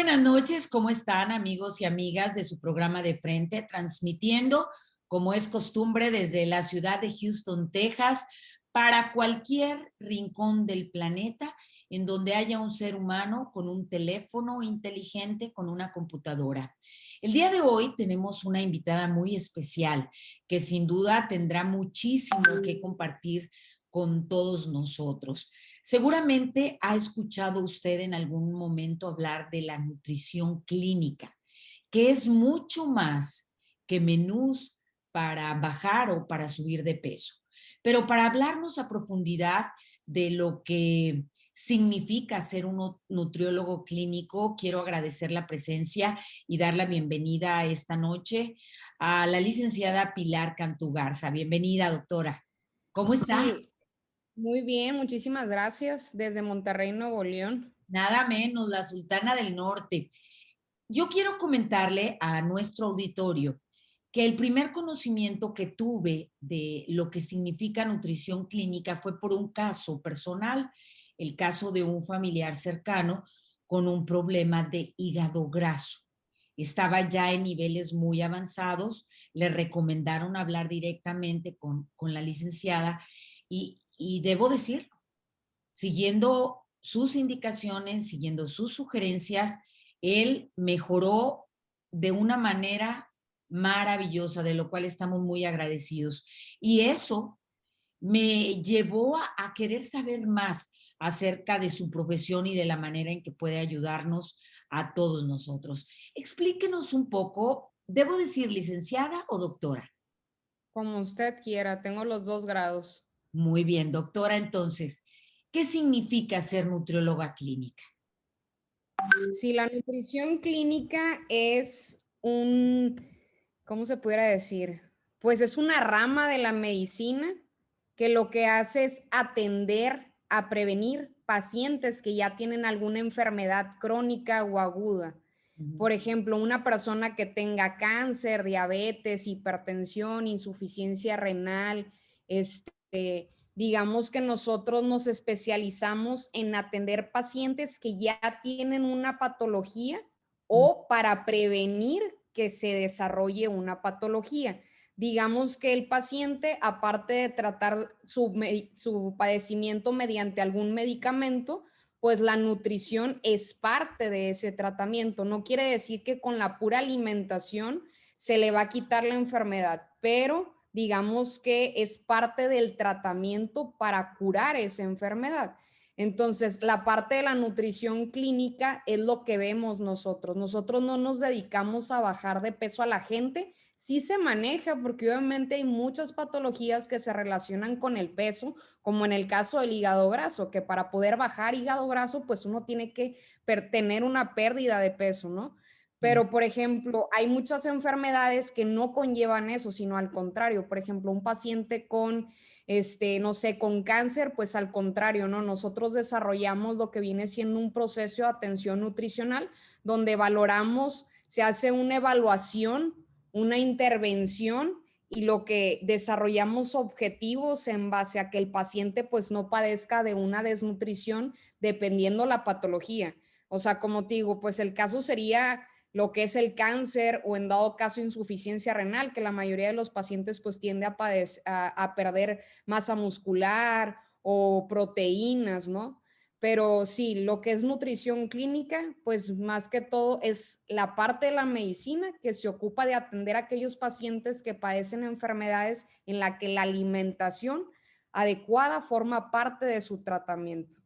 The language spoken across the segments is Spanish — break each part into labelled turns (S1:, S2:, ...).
S1: buenas noches, ¿cómo están amigos y amigas de su programa de frente? Transmitiendo, como es costumbre, desde la ciudad de Houston, Texas, para cualquier rincón del planeta en donde haya un ser humano con un teléfono inteligente, con una computadora. El día de hoy tenemos una invitada muy especial que sin duda tendrá muchísimo que compartir con todos nosotros. Seguramente ha escuchado usted en algún momento hablar de la nutrición clínica, que es mucho más que menús para bajar o para subir de peso. Pero para hablarnos a profundidad de lo que significa ser un nutriólogo clínico, quiero agradecer la presencia y dar la bienvenida esta noche a la licenciada Pilar Cantú Garza. Bienvenida, doctora. ¿Cómo está?
S2: Sí, muy bien, muchísimas gracias. Desde Monterrey, Nuevo León.
S1: Nada menos, la Sultana del Norte. Yo quiero comentarle a nuestro auditorio que el primer conocimiento que tuve de lo que significa nutrición clínica fue por un caso personal, el caso de un familiar cercano con un problema de hígado graso. Estaba ya en niveles muy avanzados, le recomendaron hablar directamente con la licenciada y debo decirlo, siguiendo sus indicaciones, siguiendo sus sugerencias, él mejoró de una manera maravillosa, de lo cual estamos muy agradecidos. Y eso me llevó a querer saber más acerca de su profesión y de la manera en que puede ayudarnos a todos nosotros. Explíquenos un poco, ¿debo decir licenciada o doctora?
S2: Como usted quiera, tengo los 2 grados.
S1: Muy bien, doctora, entonces, ¿qué significa ser nutrióloga clínica?
S2: Sí, la nutrición clínica es un, ¿cómo se pudiera decir? Pues es una rama de la medicina que lo que hace es atender a prevenir pacientes que ya tienen alguna enfermedad crónica o aguda.
S1: Ujú.
S2: Por ejemplo, una persona que tenga cáncer, diabetes, hipertensión, insuficiencia renal, digamos que nosotros nos especializamos en atender pacientes que ya tienen una patología o para prevenir que se desarrolle una patología. Digamos que el paciente, aparte de tratar su padecimiento mediante algún medicamento, pues la nutrición es parte de ese tratamiento. No quiere decir que con la pura alimentación se le va a quitar la enfermedad, pero digamos que es parte del tratamiento para curar esa enfermedad. Entonces, la parte de la nutrición clínica es lo que vemos nosotros. Nosotros no nos dedicamos a bajar de peso a la gente. Sí se maneja porque obviamente hay muchas patologías que se relacionan con el peso, como en el caso del hígado graso, que para poder bajar hígado graso, pues uno tiene que tener una pérdida de peso, ¿no?
S1: Sí.
S2: Pero, por ejemplo, hay muchas enfermedades que no conllevan eso, sino al contrario. Por ejemplo, un paciente con, no sé, con cáncer, pues al contrario, ¿no? Nosotros desarrollamos lo que viene siendo un proceso de atención nutricional donde valoramos, se hace una evaluación, una intervención y lo que desarrollamos objetivos en base a que el paciente pues no padezca de una desnutrición dependiendo la patología. O sea, como te digo, pues el caso sería lo que es el cáncer o en dado caso insuficiencia renal, que la mayoría de los pacientes pues tiende a perder masa muscular o proteínas, ¿no? Pero sí, lo que es nutrición clínica, pues más que todo es la parte de la medicina que se ocupa de atender a aquellos pacientes que padecen enfermedades en la que la alimentación adecuada forma parte de su tratamiento.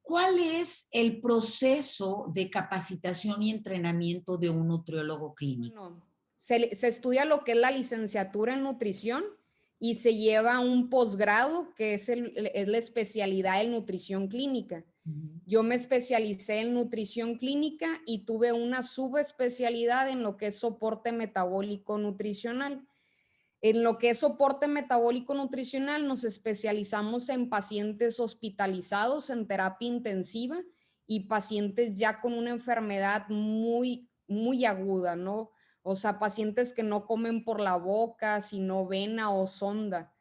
S1: ¿Cuál es el proceso de capacitación y entrenamiento de un nutriólogo clínico?
S2: Bueno, se estudia lo que es la licenciatura en nutrición y se lleva un posgrado que es la especialidad en nutrición clínica.
S1: Ujú.
S2: Yo me especialicé en nutrición clínica y tuve una subespecialidad en lo que es soporte metabólico nutricional. En lo que es soporte metabólico nutricional nos especializamos en pacientes hospitalizados en terapia intensiva y pacientes ya con una enfermedad muy, muy aguda, ¿no? O sea, pacientes que no comen por la boca, sino vena o sonda,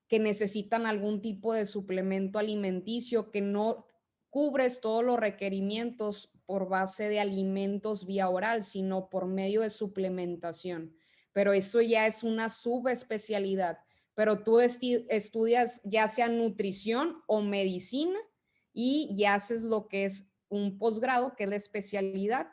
S2: que necesitan algún tipo de suplemento alimenticio, que no cubres todos los requerimientos por base de alimentos vía oral, sino por medio de suplementación. Pero eso ya es una subespecialidad. Pero tú estudias ya sea nutrición o medicina y ya haces lo que es un posgrado, que es la especialidad,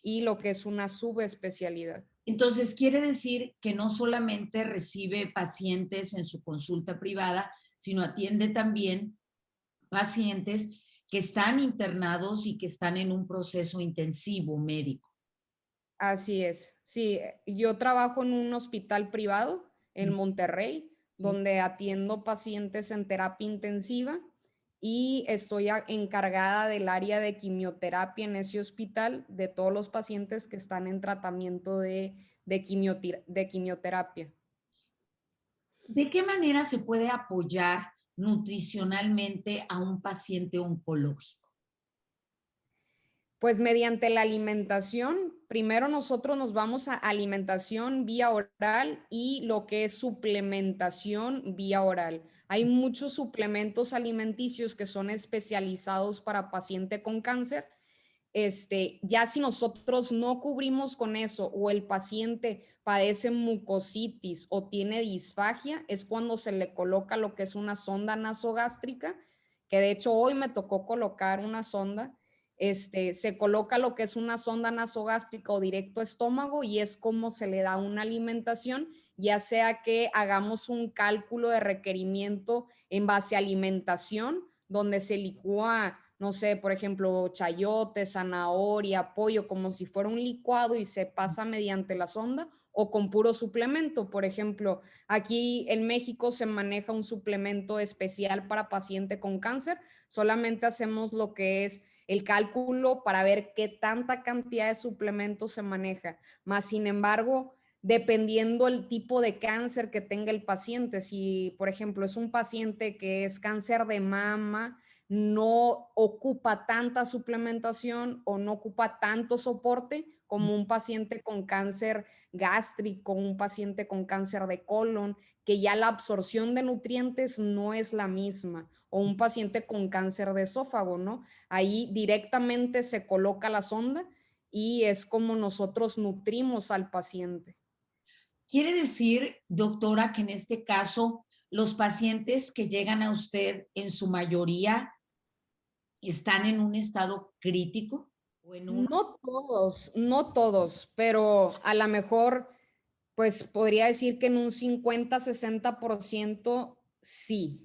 S2: y lo que es una subespecialidad.
S1: Entonces, quiere decir que no solamente recibe pacientes en su consulta privada, sino atiende también pacientes que están internados y que están en un proceso intensivo médico.
S2: Así es. Sí, yo trabajo en un hospital privado en
S1: Mm,
S2: Monterrey,
S1: sí.
S2: donde atiendo pacientes en terapia intensiva y estoy encargada del área de quimioterapia en ese hospital de todos los pacientes que están en tratamiento de quimioterapia.
S1: ¿De qué manera se puede apoyar nutricionalmente a un paciente oncológico?
S2: Pues mediante la alimentación, primero nosotros nos vamos a alimentación vía oral y lo que es suplementación vía oral. Hay muchos suplementos alimenticios que son especializados para paciente con cáncer. Ya si nosotros no cubrimos con eso o el paciente padece mucositis o tiene disfagia, es cuando se le coloca lo que es una sonda nasogástrica, que de hecho hoy me tocó colocar una sonda. Se coloca lo que es una sonda nasogástrica o directo a estómago y es como se le da una alimentación, ya sea que hagamos un cálculo de requerimiento en base a alimentación, donde se licúa, no sé, por ejemplo, chayote, zanahoria, pollo, como si fuera un licuado y se pasa mediante la sonda, o con puro suplemento. Por ejemplo, aquí en México se maneja un suplemento especial para paciente con cáncer. Solamente hacemos lo que es el cálculo para ver qué tanta cantidad de suplementos se maneja. Más sin embargo, dependiendo el tipo de cáncer que tenga el paciente, si por ejemplo es un paciente que es cáncer de mama, no ocupa tanta suplementación o no ocupa tanto soporte como un paciente con cáncer gástrico, un paciente con cáncer de colon, que ya la absorción de nutrientes no es la misma, o un paciente con cáncer de esófago, ¿no? Ahí directamente se coloca la sonda y es como nosotros nutrimos al paciente.
S1: Quiere decir, doctora, que en este caso los pacientes que llegan a usted en su mayoría están en un estado crítico o en un...
S2: No todos, no todos, pero a lo mejor, pues podría decir que en un 50-60% sí,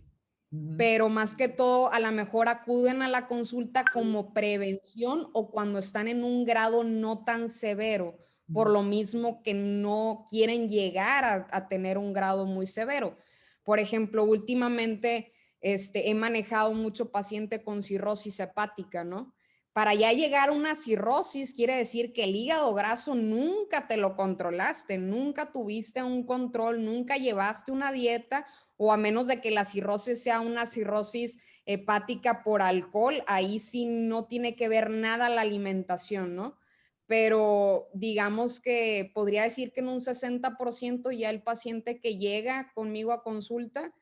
S1: Ujú.
S2: pero más que todo, a lo mejor acuden a la consulta como prevención o cuando están en un grado no tan severo, por lo mismo que no quieren llegar a tener un grado muy severo. Por ejemplo, últimamente he manejado mucho paciente con cirrosis hepática, ¿no? Para ya llegar a una cirrosis quiere decir que el hígado graso nunca te lo controlaste, nunca tuviste un control, nunca llevaste una dieta, o a menos de que la cirrosis sea una cirrosis hepática por alcohol, ahí sí no tiene que ver nada la alimentación, ¿no? Pero digamos que podría decir que en un 60% ya el paciente que llega conmigo a consulta,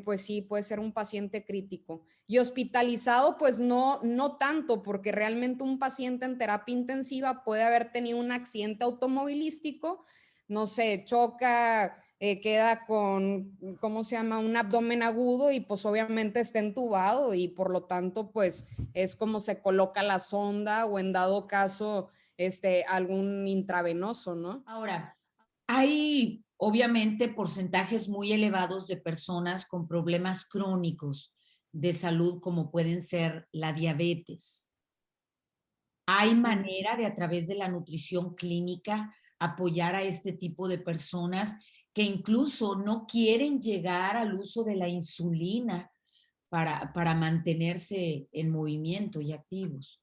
S2: pues sí, puede ser un paciente crítico. Y hospitalizado, pues no, no tanto, porque realmente un paciente en terapia intensiva puede haber tenido un accidente automovilístico, no sé, choca, queda con, ¿cómo se llama? Un abdomen agudo y pues obviamente está entubado y por lo tanto pues es como se coloca la sonda o en dado caso algún intravenoso, ¿no?
S1: Ahora, hay obviamente porcentajes muy elevados de personas con problemas crónicos de salud como pueden ser la diabetes. ¿Hay manera de a través de la nutrición clínica apoyar a este tipo de personas que incluso no quieren llegar al uso de la insulina para mantenerse en movimiento y activos?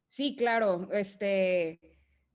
S2: Sí, claro.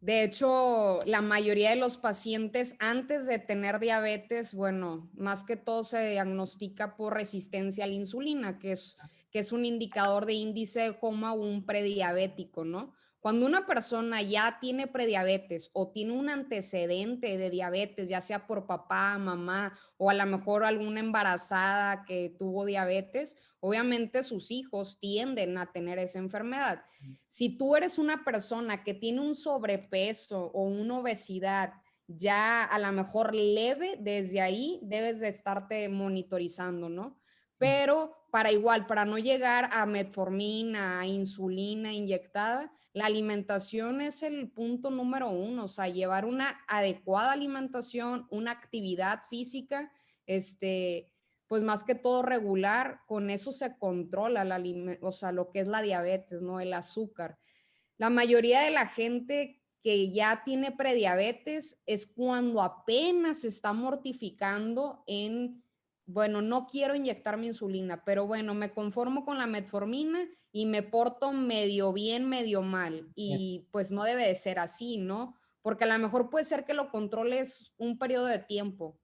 S2: De hecho, la mayoría de los pacientes antes de tener diabetes, bueno, más que todo se diagnostica por resistencia a la insulina, que es un indicador de índice de HOMA o un prediabético, ¿no? Cuando una persona ya tiene prediabetes o tiene un antecedente de diabetes, ya sea por papá, mamá o a lo mejor alguna embarazada que tuvo diabetes, obviamente sus hijos tienden a tener esa enfermedad. Si tú eres una persona que tiene un sobrepeso o una obesidad ya a lo mejor leve, desde ahí debes de estarte monitorizando, ¿no? Pero para no llegar a metformina, a insulina inyectada, la alimentación es el punto número uno, o sea, llevar una adecuada alimentación, una actividad física, pues más que todo regular, con eso se controla o sea, lo que es la diabetes, ¿no? El azúcar. La mayoría de la gente que ya tiene prediabetes es cuando apenas se está mortificando en, bueno, no quiero inyectarme insulina, pero bueno, me conformo con la metformina y me porto medio bien, medio mal. Y pues no debe de ser así, ¿no? Porque a lo mejor puede ser que lo controles un periodo de tiempo,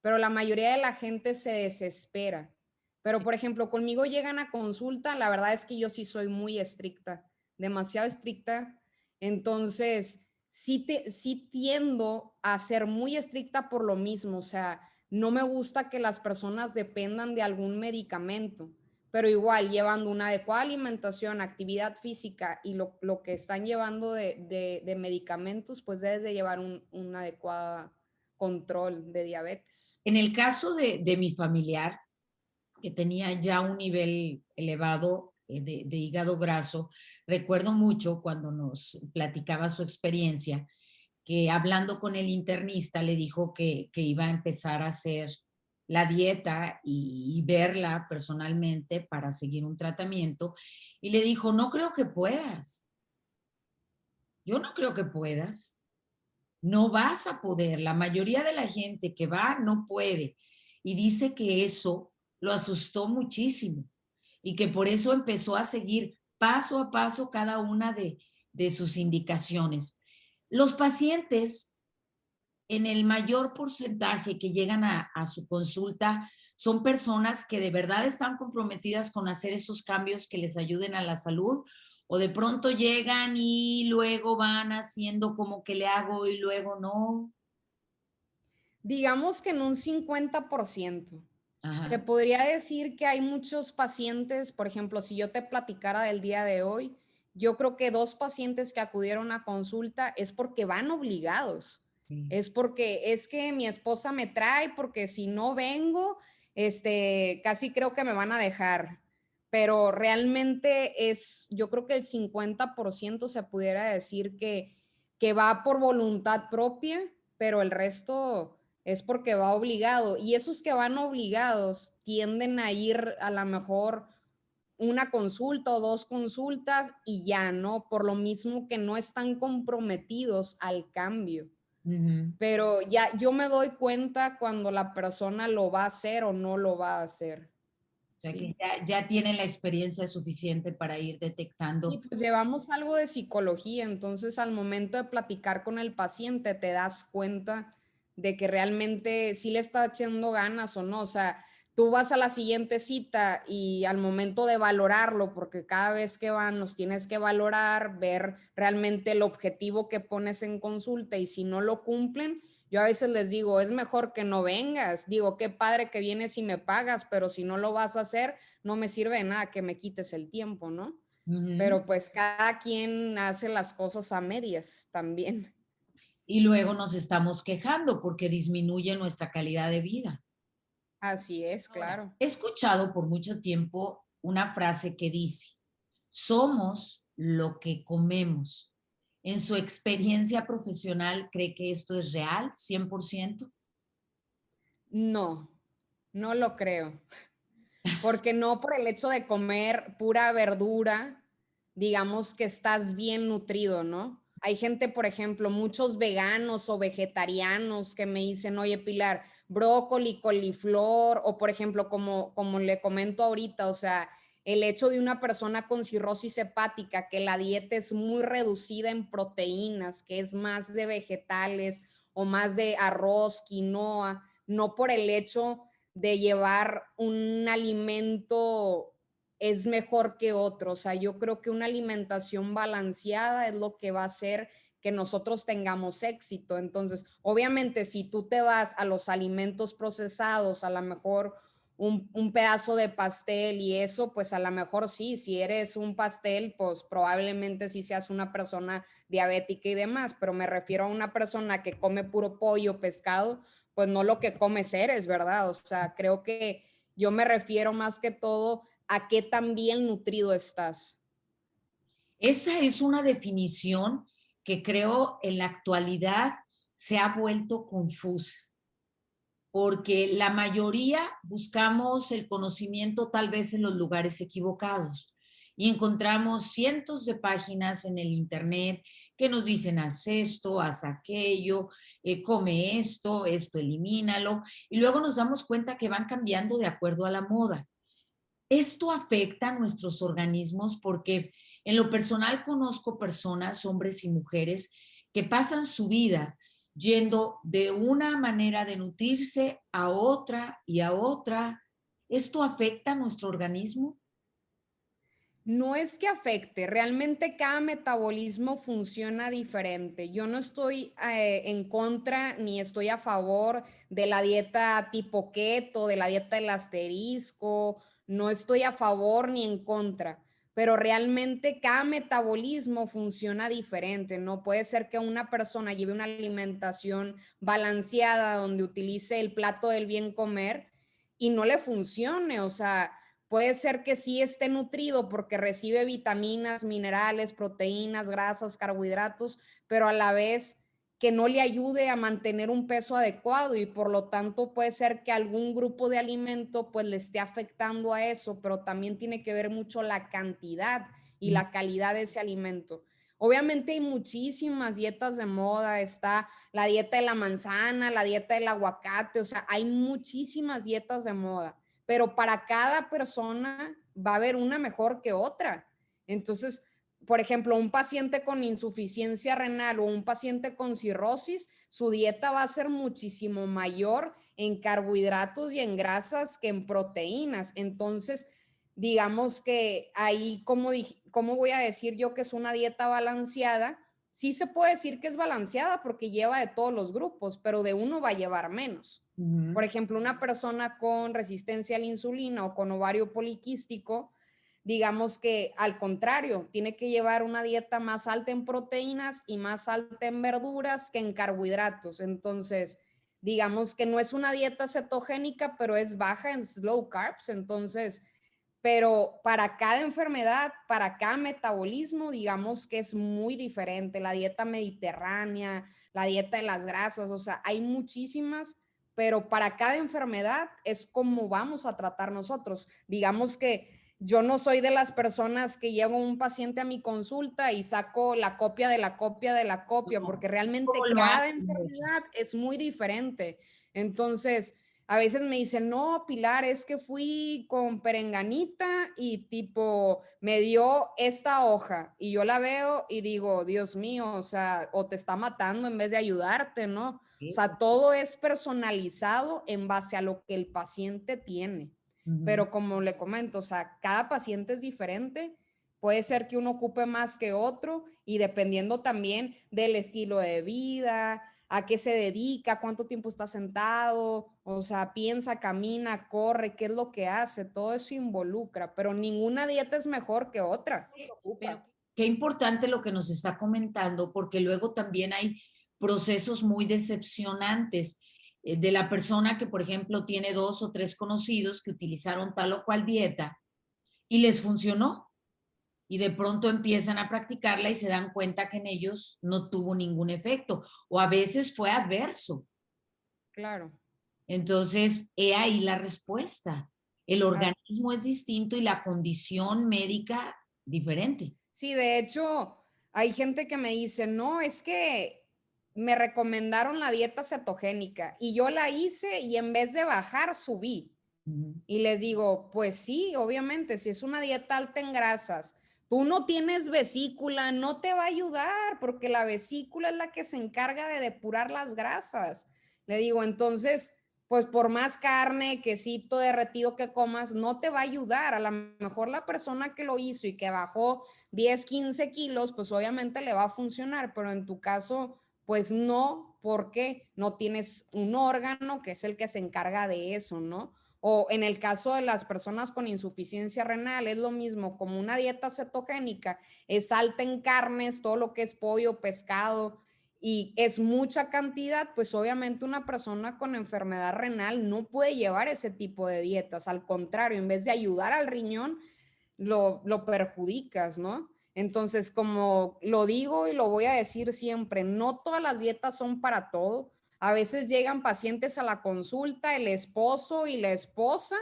S2: pero la mayoría de la gente se desespera. Pero, por ejemplo, conmigo llegan a consulta, la verdad es que yo sí soy muy estricta, demasiado estricta. Entonces, sí tiendo a ser muy estricta por lo mismo. O sea, no me gusta que las personas dependan de algún medicamento, pero igual llevando una adecuada alimentación, actividad física y lo que están llevando de medicamentos, pues debes de llevar un adecuado control de diabetes.
S1: En el caso de mi familiar, que tenía ya un nivel elevado de hígado graso, recuerdo mucho cuando nos platicaba su experiencia, que hablando con el internista le dijo que iba a empezar a hacer la dieta y verla personalmente para seguir un tratamiento. Y le dijo, no creo que puedas. Yo no creo que puedas. No vas a poder. La mayoría de la gente que va no puede. Y dice que eso lo asustó muchísimo y que por eso empezó a seguir paso a paso cada una de sus indicaciones. Los pacientes, en el mayor porcentaje que llegan a su consulta, son personas que de verdad están comprometidas con hacer esos cambios que les ayuden a la salud, o de pronto llegan y luego van haciendo como que le hago y luego no.
S2: Digamos que en un 50%. Se
S1: Ajá.
S2: podría decir que hay muchos pacientes, por ejemplo, si yo te platicara del día de hoy, yo creo que 2 pacientes que acudieron a consulta es porque van obligados.
S1: Sí.
S2: Es porque es que mi esposa me trae, porque si no vengo, casi creo que me van a dejar. Pero realmente yo creo que el 50% se pudiera decir que va por voluntad propia, pero el resto es porque va obligado. Y esos que van obligados tienden a ir a lo mejor una consulta o 2 consultas y ya, ¿no? Por lo mismo que no están comprometidos al cambio.
S1: Ujú.
S2: Pero ya yo me doy cuenta cuando la persona lo va a hacer o no lo va a hacer.
S1: O sea que
S2: Sí.
S1: ya tienen la experiencia suficiente para ir
S2: Y
S1: detectando.
S2: pues llevamos algo de psicología, entonces al momento de platicar con el paciente te das cuenta de que realmente sí le está echando ganas o no. O sea, tú vas a la siguiente cita y al momento de valorarlo, porque cada vez que van los tienes que valorar, ver realmente el objetivo que pones en consulta y si no lo cumplen, yo a veces les digo, es mejor que no vengas. Digo, qué padre que vienes y me pagas, pero si no lo vas a hacer, no me sirve de nada que me quites el tiempo, ¿no?
S1: Ujú.
S2: Pero pues cada quien hace las cosas a medias también.
S1: Y luego nos estamos quejando porque disminuye nuestra calidad de vida.
S2: Así es,
S1: Ahora,
S2: claro.
S1: he escuchado por mucho tiempo una frase que dice, somos lo que comemos. En su experiencia profesional, ¿cree que esto es real, 100%?
S2: No, no lo creo. Porque no por el hecho de comer pura verdura, digamos que estás bien nutrido, ¿no? Hay gente, por ejemplo, muchos veganos o vegetarianos que me dicen, oye, Pilar, brócoli, coliflor, o por ejemplo, como le comento ahorita, o sea, el hecho de una persona con cirrosis hepática, que la dieta es muy reducida en proteínas, que es más de vegetales o más de arroz, quinoa, no por el hecho de llevar un alimento es mejor que otro. O sea, yo creo que una alimentación balanceada es lo que va a hacer que nosotros tengamos éxito. Entonces, obviamente, si tú te vas a los alimentos procesados, a lo mejor un pedazo de pastel y eso, pues a lo mejor sí, si eres un pastel, pues probablemente sí seas una persona diabética y demás, pero me refiero a una persona que come puro pollo, pescado, pues no lo que comes eres, ¿verdad? O sea, creo que yo me refiero más que todo a qué tan bien nutrido estás.
S1: Esa es una definición que creo en la actualidad se ha vuelto confusa, porque la mayoría buscamos el conocimiento tal vez en los lugares equivocados y encontramos cientos de páginas en el internet que nos dicen haz esto, haz aquello, come esto, esto elimínalo, y luego nos damos cuenta que van cambiando de acuerdo a la moda. Esto afecta a nuestros organismos porque en lo personal conozco personas, hombres y mujeres, que pasan su vida yendo de una manera de nutrirse a otra y a otra. ¿Esto afecta a nuestro organismo?
S2: No es que afecte, realmente cada metabolismo funciona diferente. Yo no estoy en contra ni estoy a favor de la dieta tipo keto, de la dieta del asterisco, no estoy a favor ni en contra, pero realmente cada metabolismo funciona diferente, ¿no? Puede ser que una persona lleve una alimentación balanceada donde utilice el plato del bien comer y no le funcione, o sea, puede ser que sí esté nutrido porque recibe vitaminas, minerales, proteínas, grasas, carbohidratos, pero a la vez que no le ayude a mantener un peso adecuado y por lo tanto puede ser que algún grupo de alimento pues le esté afectando a eso, pero también tiene que ver mucho la cantidad y la calidad de ese alimento. Obviamente hay muchísimas dietas de moda, está la dieta de la manzana, la dieta del aguacate, o sea, hay muchísimas dietas de moda, pero para cada persona va a haber una mejor que otra. Entonces, por ejemplo, un paciente con insuficiencia renal o un paciente con cirrosis, su dieta va a ser muchísimo mayor en carbohidratos y en grasas que en proteínas. Entonces, digamos que ahí, ¿cómo voy a decir yo que es una dieta balanceada? Sí se puede decir que es balanceada porque lleva de todos los grupos, pero de uno va a llevar menos. Por ejemplo, una persona con resistencia a la insulina o con ovario poliquístico, digamos que al contrario, tiene que llevar una dieta más alta en proteínas y más alta en verduras que en carbohidratos. Entonces, digamos que no es una dieta cetogénica, pero es baja en slow carbs. Entonces, pero para cada enfermedad, para cada metabolismo, digamos que es muy diferente. La dieta mediterránea, la dieta de las grasas, o sea, hay muchísimas, pero para cada enfermedad es como vamos a tratar nosotros. Digamos que yo no soy de las personas que llevo un paciente a mi consulta y saco la copia de la copia de la copia,
S1: No.
S2: porque realmente
S1: ¿Cómo lo
S2: cada
S1: hacen?
S2: enfermedad es muy diferente. Entonces, a veces me dicen, no, Pilar, es que fui con perenganita y tipo, me dio esta hoja y yo la veo y digo, Dios mío, o sea, o te está matando en vez de ayudarte, ¿no? O sea, todo es personalizado en base a lo que el paciente tiene. Pero como le comento, o sea, cada paciente es diferente. Puede ser que uno ocupe más que otro y dependiendo también del estilo de vida, a qué se dedica, cuánto tiempo está sentado, o sea, piensa, camina, corre, qué es lo que hace, todo eso involucra, pero ninguna dieta es mejor que otra.
S1: Pero qué importante lo que nos está comentando, porque luego también hay procesos muy decepcionantes de la persona que, por ejemplo, tiene dos o tres conocidos que utilizaron tal o cual dieta y les funcionó y de pronto empiezan a practicarla y se dan cuenta que en ellos no tuvo ningún efecto o a veces fue adverso.
S2: Claro.
S1: Entonces, he ahí la respuesta. El
S2: Ah,
S1: organismo es distinto y la condición médica diferente.
S2: sí, de hecho, hay gente que me dice, no, es que me recomendaron la dieta cetogénica y yo la hice y en vez de bajar, subí.
S1: Ujú.
S2: Y les digo, pues sí, obviamente, si es una dieta alta en grasas, tú no tienes vesícula, no te va a ayudar porque la vesícula es la que se encarga de depurar las grasas. Le digo, entonces, pues por más carne, quesito derretido que comas, no te va a ayudar. A lo mejor la persona que lo hizo y que bajó 10, 15 kilos, pues obviamente le va a funcionar, pero en tu caso, pues no, porque no tienes un órgano que es el que se encarga de eso, ¿no? O en el caso de las personas con insuficiencia renal, es lo mismo, como una dieta cetogénica, es alta en carnes, todo lo que es pollo, pescado, y es mucha cantidad, pues obviamente una persona con enfermedad renal no puede llevar ese tipo de dietas. Al contrario, en vez de ayudar al riñón, lo perjudicas, ¿no? Entonces, como lo digo y lo voy a decir siempre, no todas las dietas son para todo. A veces llegan pacientes a la consulta, el esposo y la esposa,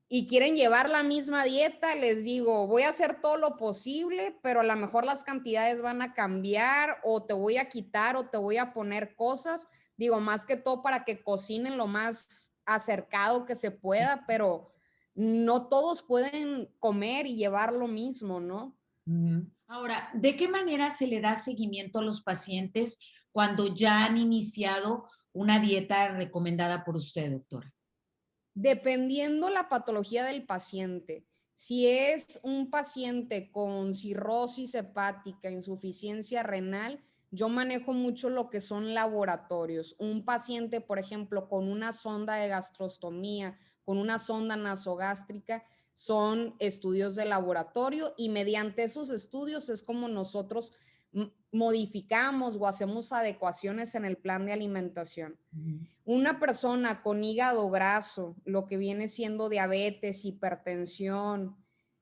S2: y quieren llevar la misma dieta, les digo, voy a hacer todo lo posible, pero a lo mejor las cantidades van a cambiar o te voy a quitar o te voy a poner cosas, digo, más que todo para que cocinen lo más acercado que se pueda, pero no todos pueden comer y llevar lo mismo, ¿no?
S1: Ujú. Ahora, ¿de qué manera se le da seguimiento a los pacientes cuando ya han iniciado una dieta recomendada por usted, doctora?
S2: Dependiendo la patología del paciente, si es un paciente con cirrosis hepática, insuficiencia renal, yo manejo mucho lo que son laboratorios. Un paciente, por ejemplo, con una sonda de gastrostomía, con una sonda nasogástrica, son estudios de laboratorio y mediante esos estudios es como nosotros modificamos o hacemos adecuaciones en el plan de alimentación.
S1: Ujú.
S2: Una persona con hígado graso, lo que viene siendo diabetes, hipertensión,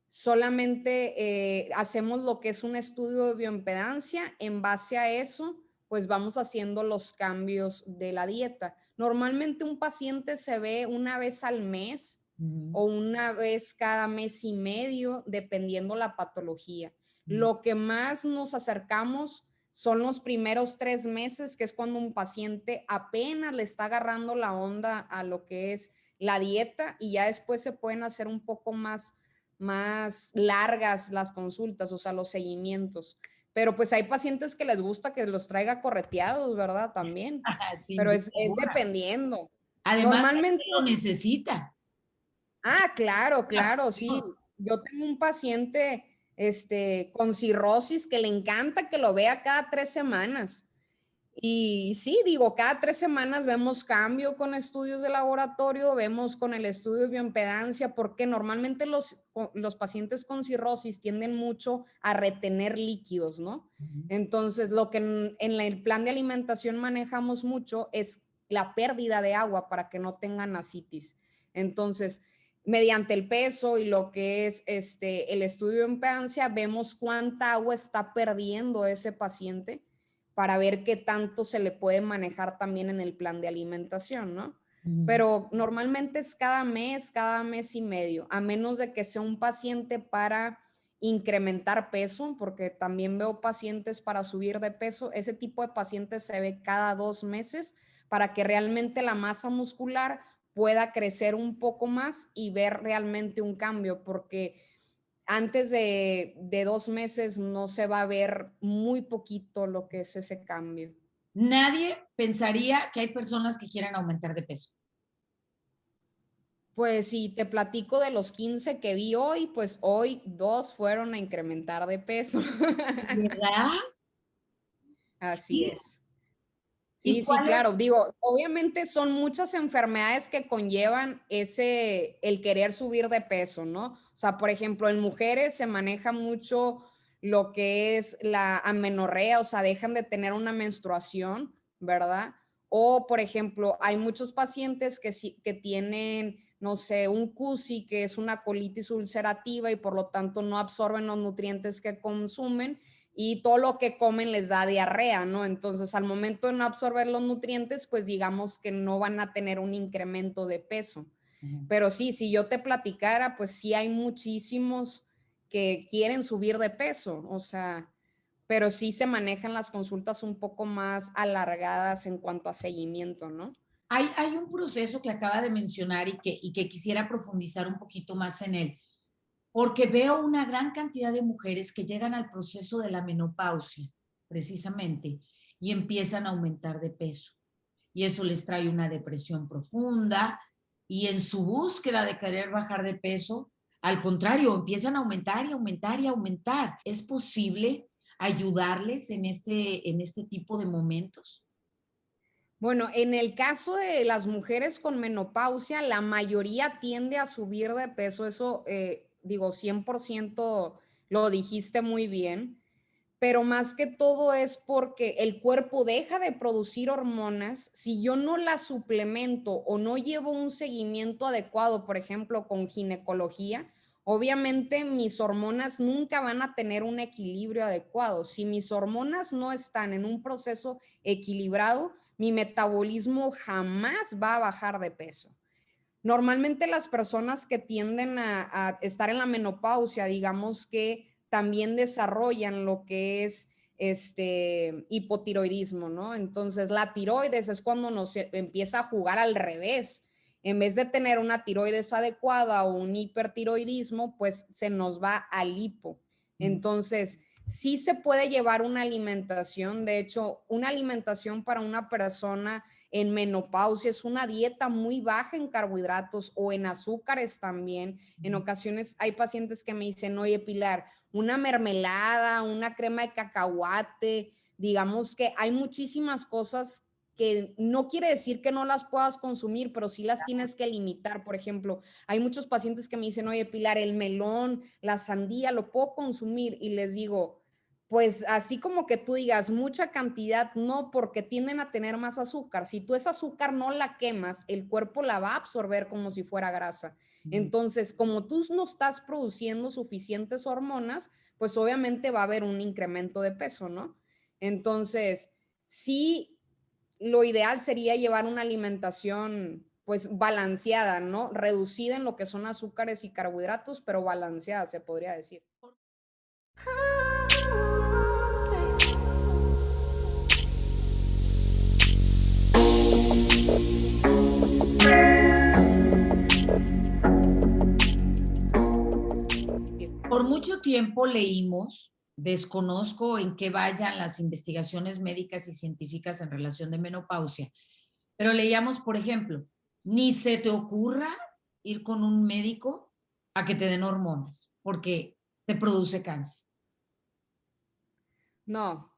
S2: solamente hacemos lo que es un estudio de bioimpedancia. En base a eso, pues vamos haciendo los cambios de la dieta. Normalmente un paciente se ve una vez al mes
S1: Ujú.
S2: o una vez cada mes y medio, dependiendo la patología.
S1: Ujú.
S2: Lo que más nos acercamos son los primeros 3 meses, que es cuando un paciente apenas le está agarrando la onda a lo que es la dieta, y ya después se pueden hacer un poco más largas las consultas, o sea, los seguimientos. Pero pues hay pacientes que les gusta que los traiga correteados, ¿verdad? También.
S1: Sin
S2: Pero
S1: duda
S2: es
S1: alguna.
S2: dependiendo.
S1: Además,
S2: Normalmente,
S1: que lo necesita.
S2: claro, claro, sí. Yo tengo un paciente con cirrosis que le encanta que lo vea cada 3 semanas. Y sí, digo, cada 3 semanas vemos cambio con estudios de laboratorio, vemos con el estudio de bioimpedancia, porque normalmente los pacientes con cirrosis tienden mucho a retener líquidos, ¿no?
S1: Ujú.
S2: Entonces, lo que en el plan de alimentación manejamos mucho es la pérdida de agua para que no tengan ascitis. Entonces, mediante el peso y lo que es el estudio de impedancia, vemos cuánta agua está perdiendo ese paciente para ver qué tanto se le puede manejar también en el plan de alimentación, ¿no?
S1: Ujú.
S2: Pero normalmente es cada mes y medio, a menos de que sea un paciente para incrementar peso, porque también veo pacientes para subir de peso. Ese tipo de pacientes se ve cada 2 meses para que realmente la masa muscular pueda crecer un poco más y ver realmente un cambio, porque antes de 2 meses no se va a ver muy poquito lo que es ese cambio.
S1: Nadie pensaría que hay personas que quieren aumentar de peso.
S2: Pues si te platico de los 15 que vi hoy, pues hoy 2 fueron a incrementar de peso.
S1: ¿Verdad?
S2: Así
S1: Sí.
S2: es.
S1: ¿Y
S2: Sí, sí,
S1: cuál es?
S2: claro. Digo, obviamente son muchas enfermedades que conllevan el querer subir de peso, ¿no? O sea, por ejemplo, en mujeres se maneja mucho lo que es la amenorrea, o sea, dejan de tener una menstruación, ¿verdad? O, por ejemplo, hay muchos pacientes que tienen, no sé, un CUSI, que es una colitis ulcerativa y por lo tanto no absorben los nutrientes que consumen y todo lo que comen les da diarrea, ¿no? Entonces, al momento de no absorber los nutrientes, pues digamos que no van a tener un incremento de peso.
S1: Ujú.
S2: Pero sí, si yo te platicara, pues sí hay muchísimos que quieren subir de peso, o sea, pero sí se manejan las consultas un poco más alargadas en cuanto a seguimiento, ¿no?
S1: Hay un proceso que acaba de mencionar y que quisiera profundizar un poquito más en él, porque veo una gran cantidad de mujeres que llegan al proceso de la menopausia, precisamente, y empiezan a aumentar de peso. y eso les trae una depresión profunda y en su búsqueda de querer bajar de peso, al contrario, empiezan a aumentar y aumentar y aumentar. ¿Es posible ayudarles en este tipo de momentos?
S2: Bueno, en el caso de las mujeres con menopausia, la mayoría tiende a subir de peso, eso digo, 100% lo dijiste muy bien, pero más que todo es porque el cuerpo deja de producir hormonas. Si yo no las suplemento o no llevo un seguimiento adecuado, por ejemplo, con ginecología, obviamente mis hormonas nunca van a tener un equilibrio adecuado. Si mis hormonas no están en un proceso equilibrado, mi metabolismo jamás va a bajar de peso. Normalmente las personas que tienden a estar en la menopausia, digamos que también desarrollan lo que es hipotiroidismo, ¿no? Entonces la tiroides es cuando nos empieza a jugar al revés. En vez de tener una tiroides adecuada o un hipertiroidismo, pues se nos va al hipo. Entonces, sí se puede llevar una alimentación. De hecho, una alimentación para una persona en menopausia es una dieta muy baja en carbohidratos o en azúcares también. En ocasiones hay pacientes que me dicen, oye Pilar, una mermelada, una crema de cacahuate, digamos que hay muchísimas cosas que no quiere decir que no las puedas consumir, pero sí las tienes que limitar. Por ejemplo, hay muchos pacientes que me dicen, oye Pilar, el melón, la sandía, ¿lo puedo consumir? Y les digo, pues así como que tú digas mucha cantidad, no, porque tienden a tener más azúcar. Si tú esa azúcar no la quemas, el cuerpo la va a absorber como si fuera grasa. Entonces, como tú no estás produciendo suficientes hormonas, pues obviamente va a haber un incremento de peso, ¿no? Entonces, sí, lo ideal sería llevar una alimentación pues balanceada, ¿no? Reducida en lo que son azúcares y carbohidratos, pero balanceada, se podría decir.
S1: Por mucho tiempo leímos, desconozco en qué vayan las investigaciones médicas y científicas en relación de menopausia, pero leíamos, por ejemplo, ni se te ocurra ir con un médico a que te den hormonas, porque te produce cáncer.
S2: No,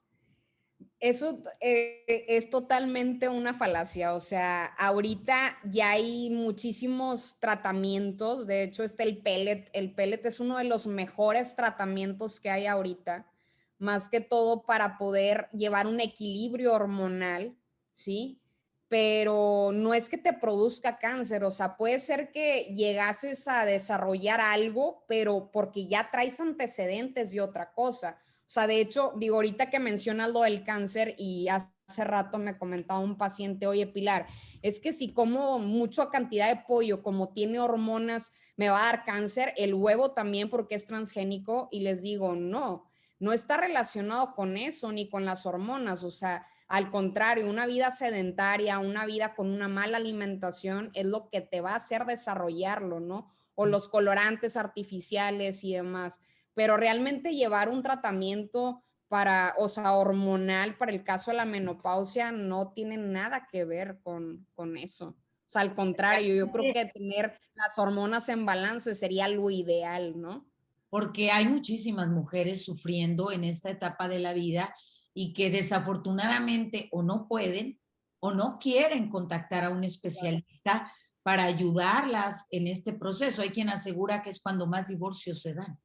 S2: eso es totalmente una falacia. O sea, ahorita ya hay muchísimos tratamientos. De hecho, está el pellet. El pellet es uno de los mejores tratamientos que hay ahorita, más que todo para poder llevar un equilibrio hormonal, ¿sí? Pero no es que te produzca cáncer. O sea, puede ser que llegases a desarrollar algo, pero porque ya traes antecedentes de otra cosa. O sea, de hecho, digo, ahorita que mencionas lo del cáncer y hace rato me comentaba un paciente, oye Pilar, es que si como mucha cantidad de pollo, como tiene hormonas, me va a dar cáncer, el huevo también porque es transgénico, y les digo, no, no está relacionado con eso ni con las hormonas. O sea, al contrario, una vida sedentaria, una vida con una mala alimentación es lo que te va a hacer desarrollarlo, ¿no? O los colorantes artificiales y demás, pero realmente llevar un tratamiento para, o sea, hormonal para el caso de la menopausia no tiene nada que ver con eso. O sea, al contrario, yo creo que tener las hormonas en balance sería lo ideal, ¿no?
S1: Porque hay muchísimas mujeres sufriendo en esta etapa de la vida y que desafortunadamente o no pueden o no quieren contactar a un especialista para ayudarlas en este proceso. Hay quien asegura que es cuando más divorcios se dan.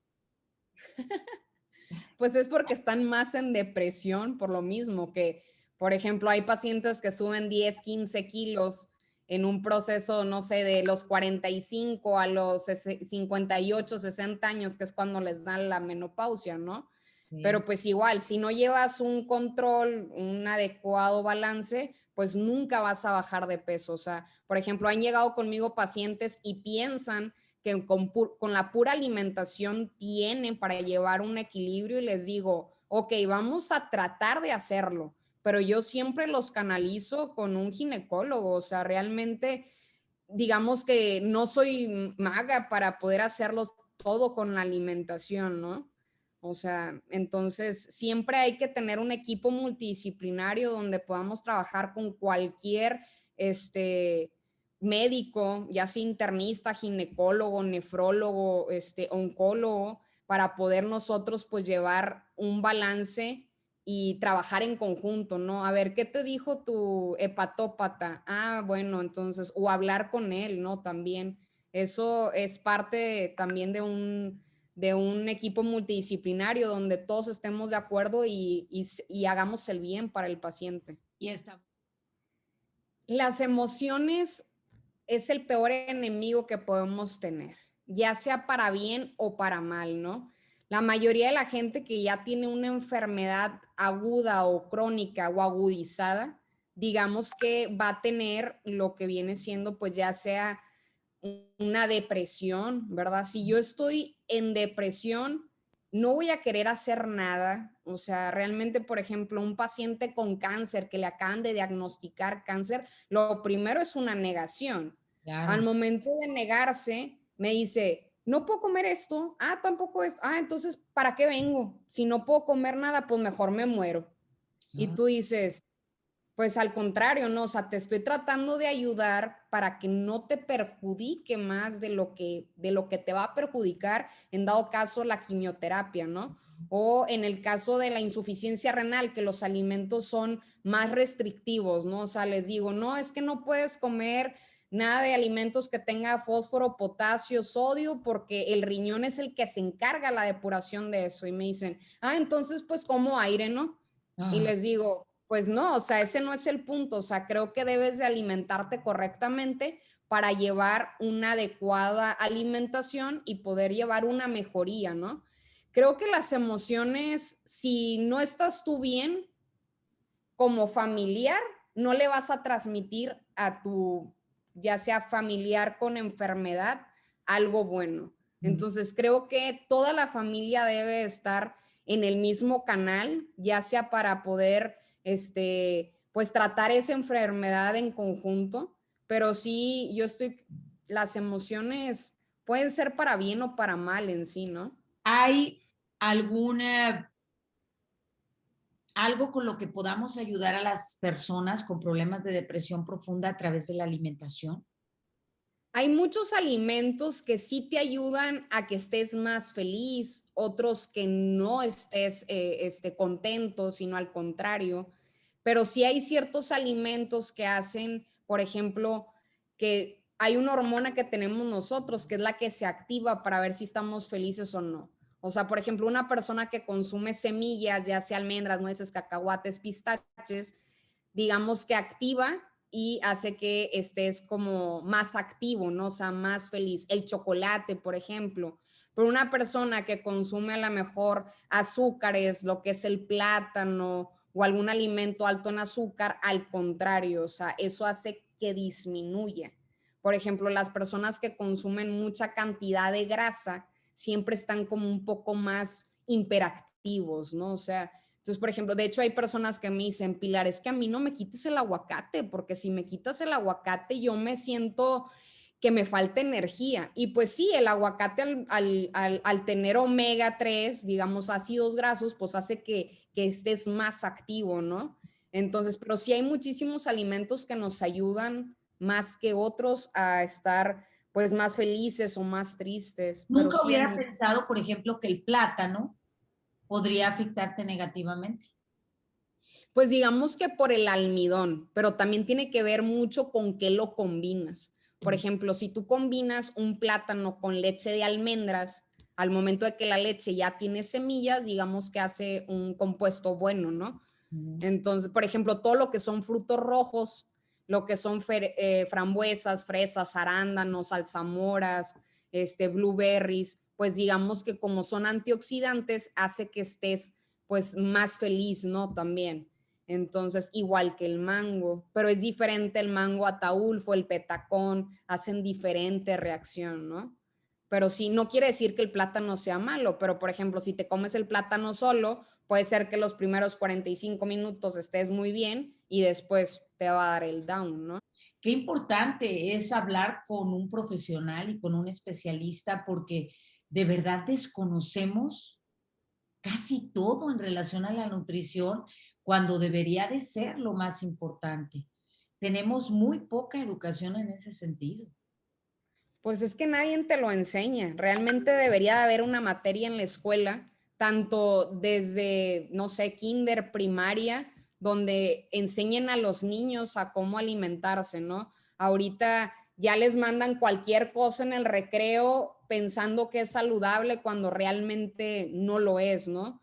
S2: Pues es porque están más en depresión por lo mismo que, por ejemplo, hay pacientes que suben 10, 15 kilos en un proceso, no sé, de los 45 a los 58, 60 años, que es cuando les dan la menopausia, ¿no?
S1: Sí.
S2: Pero pues igual, si no llevas un control, un adecuado balance, pues nunca vas a bajar de peso. O sea, por ejemplo, han llegado conmigo pacientes y piensan que con la pura alimentación tienen para llevar un equilibrio, y les digo, ok, vamos a tratar de hacerlo, pero yo siempre los canalizo con un ginecólogo. O sea, realmente, digamos que no soy maga para poder hacerlo todo con la alimentación, ¿no? O sea, entonces siempre hay que tener un equipo multidisciplinario donde podamos trabajar con cualquier médico, ya sea internista, ginecólogo, nefrólogo, oncólogo, para poder nosotros pues llevar un balance y trabajar en conjunto, ¿no? A ver, ¿qué te dijo tu hepatópata? Ah, bueno, entonces, o hablar con él, ¿no? También. Eso es parte también de un equipo multidisciplinario donde todos estemos de acuerdo y hagamos el bien para el paciente.
S1: Y está.
S2: Las emociones es el peor enemigo que podemos tener, ya sea para bien o para mal, ¿no? La mayoría de la gente que ya tiene una enfermedad aguda o crónica o agudizada, digamos que va a tener lo que viene siendo, pues ya sea una depresión, ¿verdad? Si yo estoy en depresión, no voy a querer hacer nada. O sea, realmente, por ejemplo, un paciente con cáncer que le acaban de diagnosticar cáncer, lo primero es una negación. Al
S1: Claro.
S2: momento de negarse, me dice, no puedo comer esto, ah, tampoco esto, ah, entonces, ¿para qué vengo? Si no puedo comer nada, pues mejor me muero. Y
S1: Ah,
S2: tú dices, pues al contrario, ¿no? O sea, te estoy tratando de ayudar para que no te perjudique más de lo que te va a perjudicar, en dado caso la quimioterapia, ¿no? O en el caso de la insuficiencia renal, que los alimentos son más restrictivos, ¿no? O sea, les digo, no, es que no puedes comer nada de alimentos que tenga fósforo, potasio, sodio, porque el riñón es el que se encarga la depuración de eso. Y me dicen, ah, entonces pues como aire, ¿no? Y
S1: ah,
S2: les digo, pues no, o sea, ese no es el punto, o sea, creo que debes de alimentarte correctamente para llevar una adecuada alimentación y poder llevar una mejoría, ¿no? Creo que las emociones, si no estás tú bien como familiar, no le vas a transmitir a tu, ya sea familiar con enfermedad, algo bueno.
S1: mm.
S2: Entonces, creo que toda la familia debe estar en el mismo canal, ya sea para poder, pues tratar esa enfermedad en conjunto, pero sí, las emociones pueden ser para bien o para mal en sí, ¿no?
S1: ¿Hay alguna, algo con lo que podamos ayudar a las personas con problemas de depresión profunda a través de la alimentación?
S2: Hay muchos alimentos que sí te ayudan a que estés más feliz, otros que no estés contento, sino al contrario. Pero sí hay ciertos alimentos que hacen, por ejemplo, que hay una hormona que tenemos nosotros, que es la que se activa para ver si estamos felices o no. O sea, por ejemplo, una persona que consume semillas, ya sea almendras, nueces, cacahuates, pistaches, digamos que activa y hace que estés como más activo, ¿no? O sea, más feliz. El chocolate, por ejemplo. Pero una persona que consume a lo mejor azúcares, lo que es el plátano o algún alimento alto en azúcar, al contrario, o sea, eso hace que disminuya. Por ejemplo, las personas que consumen mucha cantidad de grasa siempre están como un poco más hiperactivos, ¿no? O sea, entonces, por ejemplo, de hecho hay personas que me dicen, Pilar, es que a mí no me quites el aguacate, porque si me quitas el aguacate yo me siento que me falta energía. Y pues sí, el aguacate al tener omega 3, digamos ácidos grasos, pues hace que estés más activo, ¿no? Entonces, pero sí hay muchísimos alimentos que nos ayudan más que otros a estar pues más felices o más tristes, pero
S1: Nunca
S2: sí hay
S1: hubiera
S2: muchos.
S1: pensado, por ejemplo, que el plátano podría afectarte negativamente.
S2: Pues digamos que por el almidón, pero también tiene que ver mucho con qué lo combinas. Por ejemplo, si tú combinas un plátano con leche de almendras, al momento de que la leche ya tiene semillas, digamos que hace un compuesto bueno, ¿no? Entonces, por ejemplo, todo lo que son frutos rojos, lo que son frambuesas, fresas, arándanos, alzamoras, blueberries, pues digamos que como son antioxidantes, hace que estés pues más feliz, ¿no? También. Entonces, igual que el mango, pero es diferente el mango ataulfo, el petacón, hacen diferente reacción, ¿no? Pero sí, no quiere decir que el plátano sea malo, pero por ejemplo, si te comes el plátano solo, puede ser que los primeros 45 minutos estés muy bien y después te va a dar el down, ¿no?
S1: Qué importante es hablar con un profesional y con un especialista porque de verdad desconocemos casi todo en relación a la nutrición cuando debería de ser lo más importante. Tenemos muy poca educación en ese sentido.
S2: Pues es que nadie te lo enseña. Realmente debería de haber una materia en la escuela, tanto desde, no sé, kinder, primaria, donde enseñen a los niños a cómo alimentarse, ¿no? Ahorita ya les mandan cualquier cosa en el recreo pensando que es saludable cuando realmente no lo es, ¿no?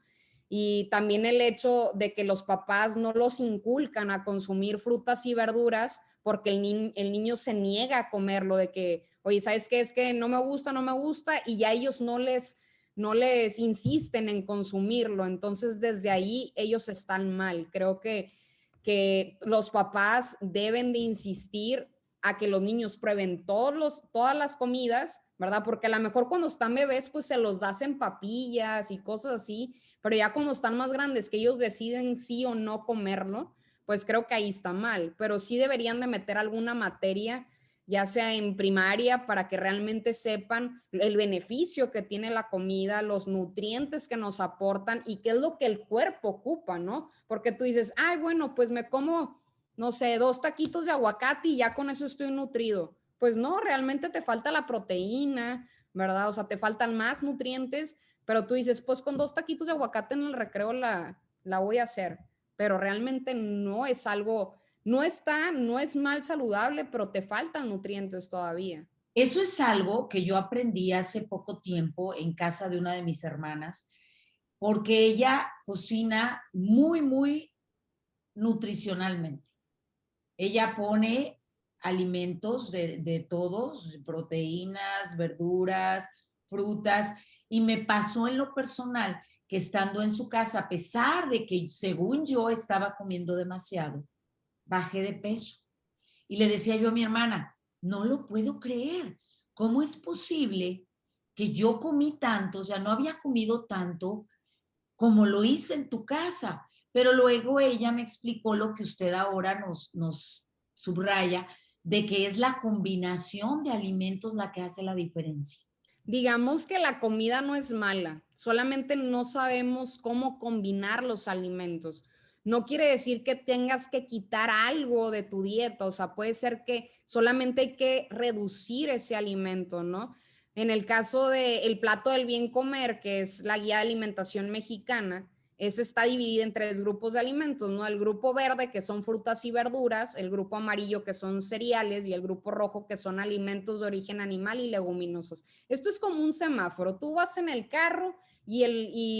S2: Y también el hecho de que los papás no los inculcan a consumir frutas y verduras porque el niño se niega a comerlo, de que, oye, ¿sabes qué? Es que no me gusta, no me gusta, y ya ellos no les insisten en consumirlo. Entonces, desde ahí ellos están mal. Creo que los papás deben de insistir a que los niños prueben todas las comidas, ¿verdad? Porque a lo mejor cuando están bebés, pues se los das en papillas y cosas así, pero ya cuando están más grandes, que ellos deciden sí o no comerlo, pues creo que ahí está mal, pero sí deberían de meter alguna materia, ya sea en primaria, para que realmente sepan el beneficio que tiene la comida, los nutrientes que nos aportan y qué es lo que el cuerpo ocupa, ¿no? Porque tú dices, ay, bueno, pues me como, no sé, 2 taquitos de aguacate y ya con eso estoy nutrido. Pues no, realmente te falta la proteína, ¿verdad? O sea, te faltan más nutrientes, pero tú dices, pues con 2 taquitos de aguacate en el recreo la voy a hacer, pero realmente no es algo, no es mal saludable, pero te faltan nutrientes todavía.
S1: Eso es algo que yo aprendí hace poco tiempo en casa de una de mis hermanas, porque ella cocina muy, muy nutricionalmente. Ella pone alimentos de todos, proteínas, verduras, frutas, y me pasó en lo personal que estando en su casa, a pesar de que según yo estaba comiendo demasiado, bajé de peso. Y le decía yo a mi hermana, no lo puedo creer. ¿Cómo es posible que yo comí tanto, o sea, no había comido tanto como lo hice en tu casa? Pero luego ella me explicó lo que usted ahora nos subraya, de que es la combinación de alimentos la que hace la diferencia.
S2: Digamos que la comida no es mala, solamente no sabemos cómo combinar los alimentos. No quiere decir que tengas que quitar algo de tu dieta, o sea, puede ser que solamente hay que reducir ese alimento, ¿no? En el caso del plato del bien comer, que es la guía de alimentación mexicana, ese está dividido en 3 grupos de alimentos, ¿no? El grupo verde, que son frutas y verduras, el grupo amarillo, que son cereales, y el grupo rojo, que son alimentos de origen animal y leguminosas. Esto es como un semáforo. Tú vas en el carro y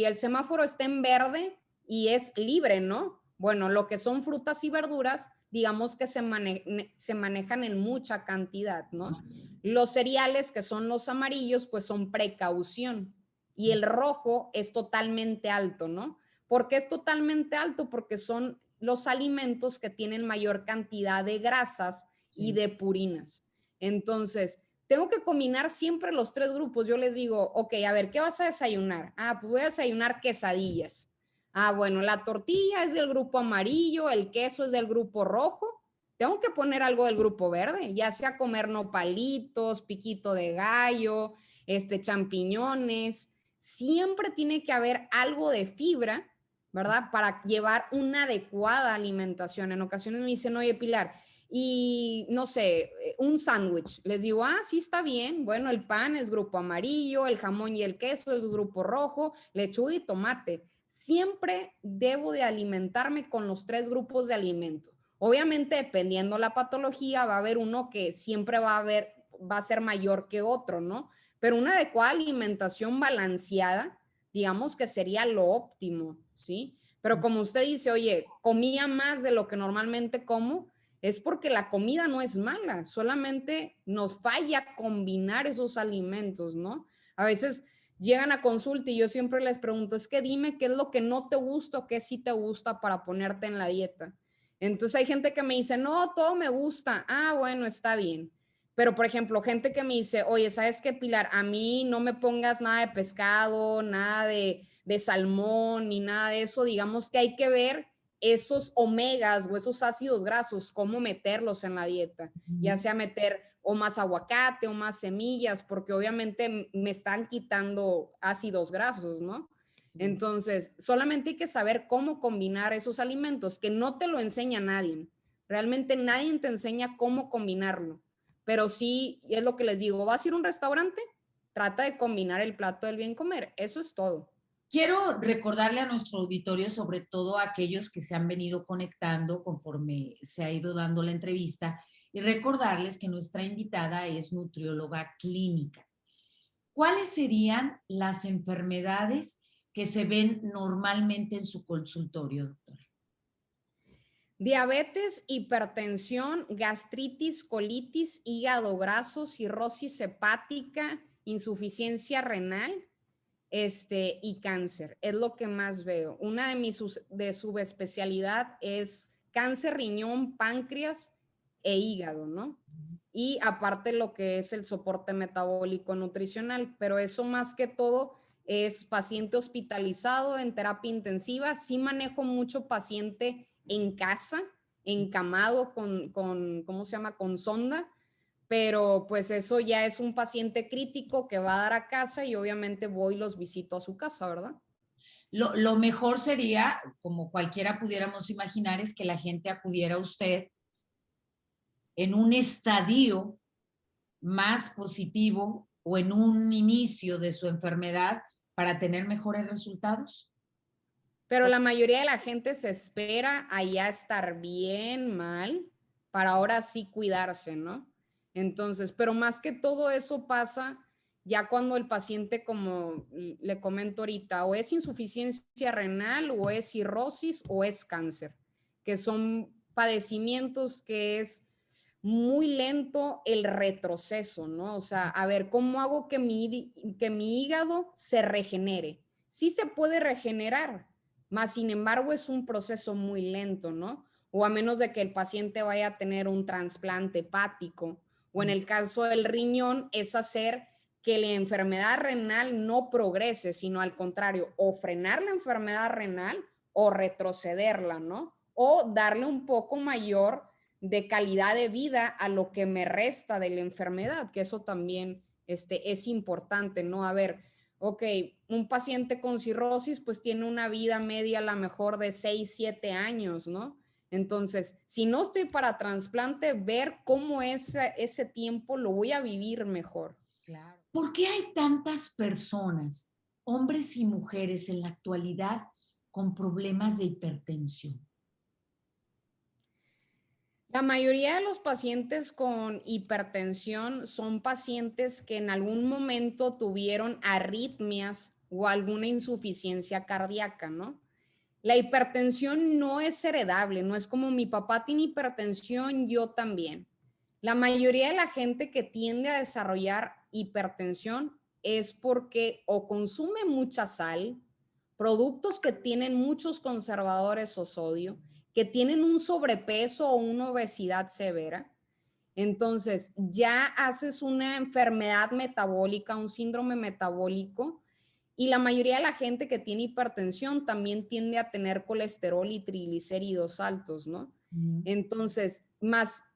S2: el semáforo está en verde y es libre, ¿no? Bueno, lo que son frutas y verduras, digamos que se manejan en mucha cantidad, ¿no? Los cereales, que son los amarillos, pues son precaución. Y el rojo es totalmente alto, ¿no? ¿Por qué es totalmente alto? Porque son los alimentos que tienen mayor cantidad de grasas y
S1: Sí.
S2: de purinas. Entonces, tengo que combinar siempre los 3 grupos. Yo les digo, ok, a ver, ¿qué vas a desayunar? Ah, pues voy a desayunar quesadillas. Ah, bueno, la tortilla es del grupo amarillo, el queso es del grupo rojo. Tengo que poner algo del grupo verde, ya sea comer nopalitos, piquito de gallo, champiñones. Siempre tiene que haber algo de fibra, ¿verdad? Para llevar una adecuada alimentación. En ocasiones me dicen, oye, Pilar, y no sé, un sándwich. Les digo, ah, sí está bien. Bueno, el pan es grupo amarillo, el jamón y el queso es grupo rojo, lechuga y tomate. Siempre debo de alimentarme con los 3 grupos de alimento. Obviamente, dependiendo la patología, va a haber uno que siempre va a ser mayor que otro, ¿no? Pero una adecuada alimentación balanceada, digamos que sería lo óptimo, ¿sí? Pero como usted dice, oye, comía más de lo que normalmente como, es porque la comida no es mala, solamente nos falla combinar esos alimentos, ¿no? A veces llegan a consulta y yo siempre les pregunto, es que dime qué es lo que no te gusta o qué sí te gusta para ponerte en la dieta. Entonces hay gente que me dice, no, todo me gusta. Ah, bueno, está bien. Pero, por ejemplo, gente que me dice, oye, ¿sabes qué, Pilar? A mí no me pongas nada de pescado, nada de salmón, ni nada de eso. Digamos que hay que ver esos omegas o esos ácidos grasos, cómo meterlos en la dieta, ya sea meter o más aguacate o más semillas, porque obviamente me están quitando ácidos grasos, ¿no? Entonces, solamente hay que saber cómo combinar esos alimentos, que no te lo enseña nadie. Realmente nadie te enseña cómo combinarlo. Pero sí, es lo que les digo, vas a ir a un restaurante, trata de combinar el plato del bien comer. Eso es todo.
S1: Quiero recordarle a nuestro auditorio, sobre todo a aquellos que se han venido conectando conforme se ha ido dando la entrevista, y recordarles que nuestra invitada es nutrióloga clínica. ¿Cuáles serían las enfermedades que se ven normalmente en su consultorio, doctora?
S2: Diabetes, hipertensión, gastritis, colitis, hígado graso, cirrosis hepática, insuficiencia renal, y cáncer. Es lo que más veo. Una de mis de subespecialidad es cáncer, riñón, páncreas e hígado, ¿no? Y aparte lo que es el soporte metabólico nutricional, pero eso más que todo es paciente hospitalizado en terapia intensiva. Sí manejo mucho paciente en casa, encamado ¿cómo se llama? Con sonda, pero pues eso ya es un paciente crítico que va a dar a casa y obviamente voy y los visito a su casa, ¿verdad?
S1: Lo mejor sería, como cualquiera pudiéramos imaginar, es que la gente acudiera a usted en un estadio más positivo o en un inicio de su enfermedad para tener mejores resultados.
S2: Pero la mayoría de la gente se espera a ya estar bien mal para ahora sí cuidarse, ¿no? Entonces, pero más que todo eso pasa ya cuando el paciente, como le comento ahorita, o es insuficiencia renal, o es cirrosis, o es cáncer, que son padecimientos que es muy lento el retroceso, ¿no? O sea, a ver, ¿cómo hago que mi hígado se regenere? Sí se puede regenerar, más sin embargo es un proceso muy lento, ¿no? O a menos de que el paciente vaya a tener un trasplante hepático, o en el caso del riñón es hacer que la enfermedad renal no progrese, sino al contrario, o frenar la enfermedad renal o retrocederla, ¿no? O darle un poco mayor de calidad de vida a lo que me resta de la enfermedad, que eso también es importante, ¿no? A ver, ok, un paciente con cirrosis pues tiene una vida media a lo mejor de 6, 7 años, ¿no? Entonces, si no estoy para trasplante, ver cómo ese tiempo lo voy a vivir mejor.
S1: Claro. ¿Por qué hay tantas personas, hombres y mujeres en la actualidad, con problemas de hipertensión?
S2: La mayoría de los pacientes con hipertensión son pacientes que en algún momento tuvieron arritmias o alguna insuficiencia cardíaca, ¿no? La hipertensión no es heredable, no es como mi papá tiene hipertensión, yo también. La mayoría de la gente que tiende a desarrollar hipertensión es porque o consume mucha sal, productos que tienen muchos conservadores o sodio, que tienen un sobrepeso o una obesidad severa. Entonces, ya haces una enfermedad metabólica, un síndrome metabólico, y la mayoría de la gente que tiene hipertensión también tiende a tener colesterol y triglicéridos altos, ¿no? Entonces,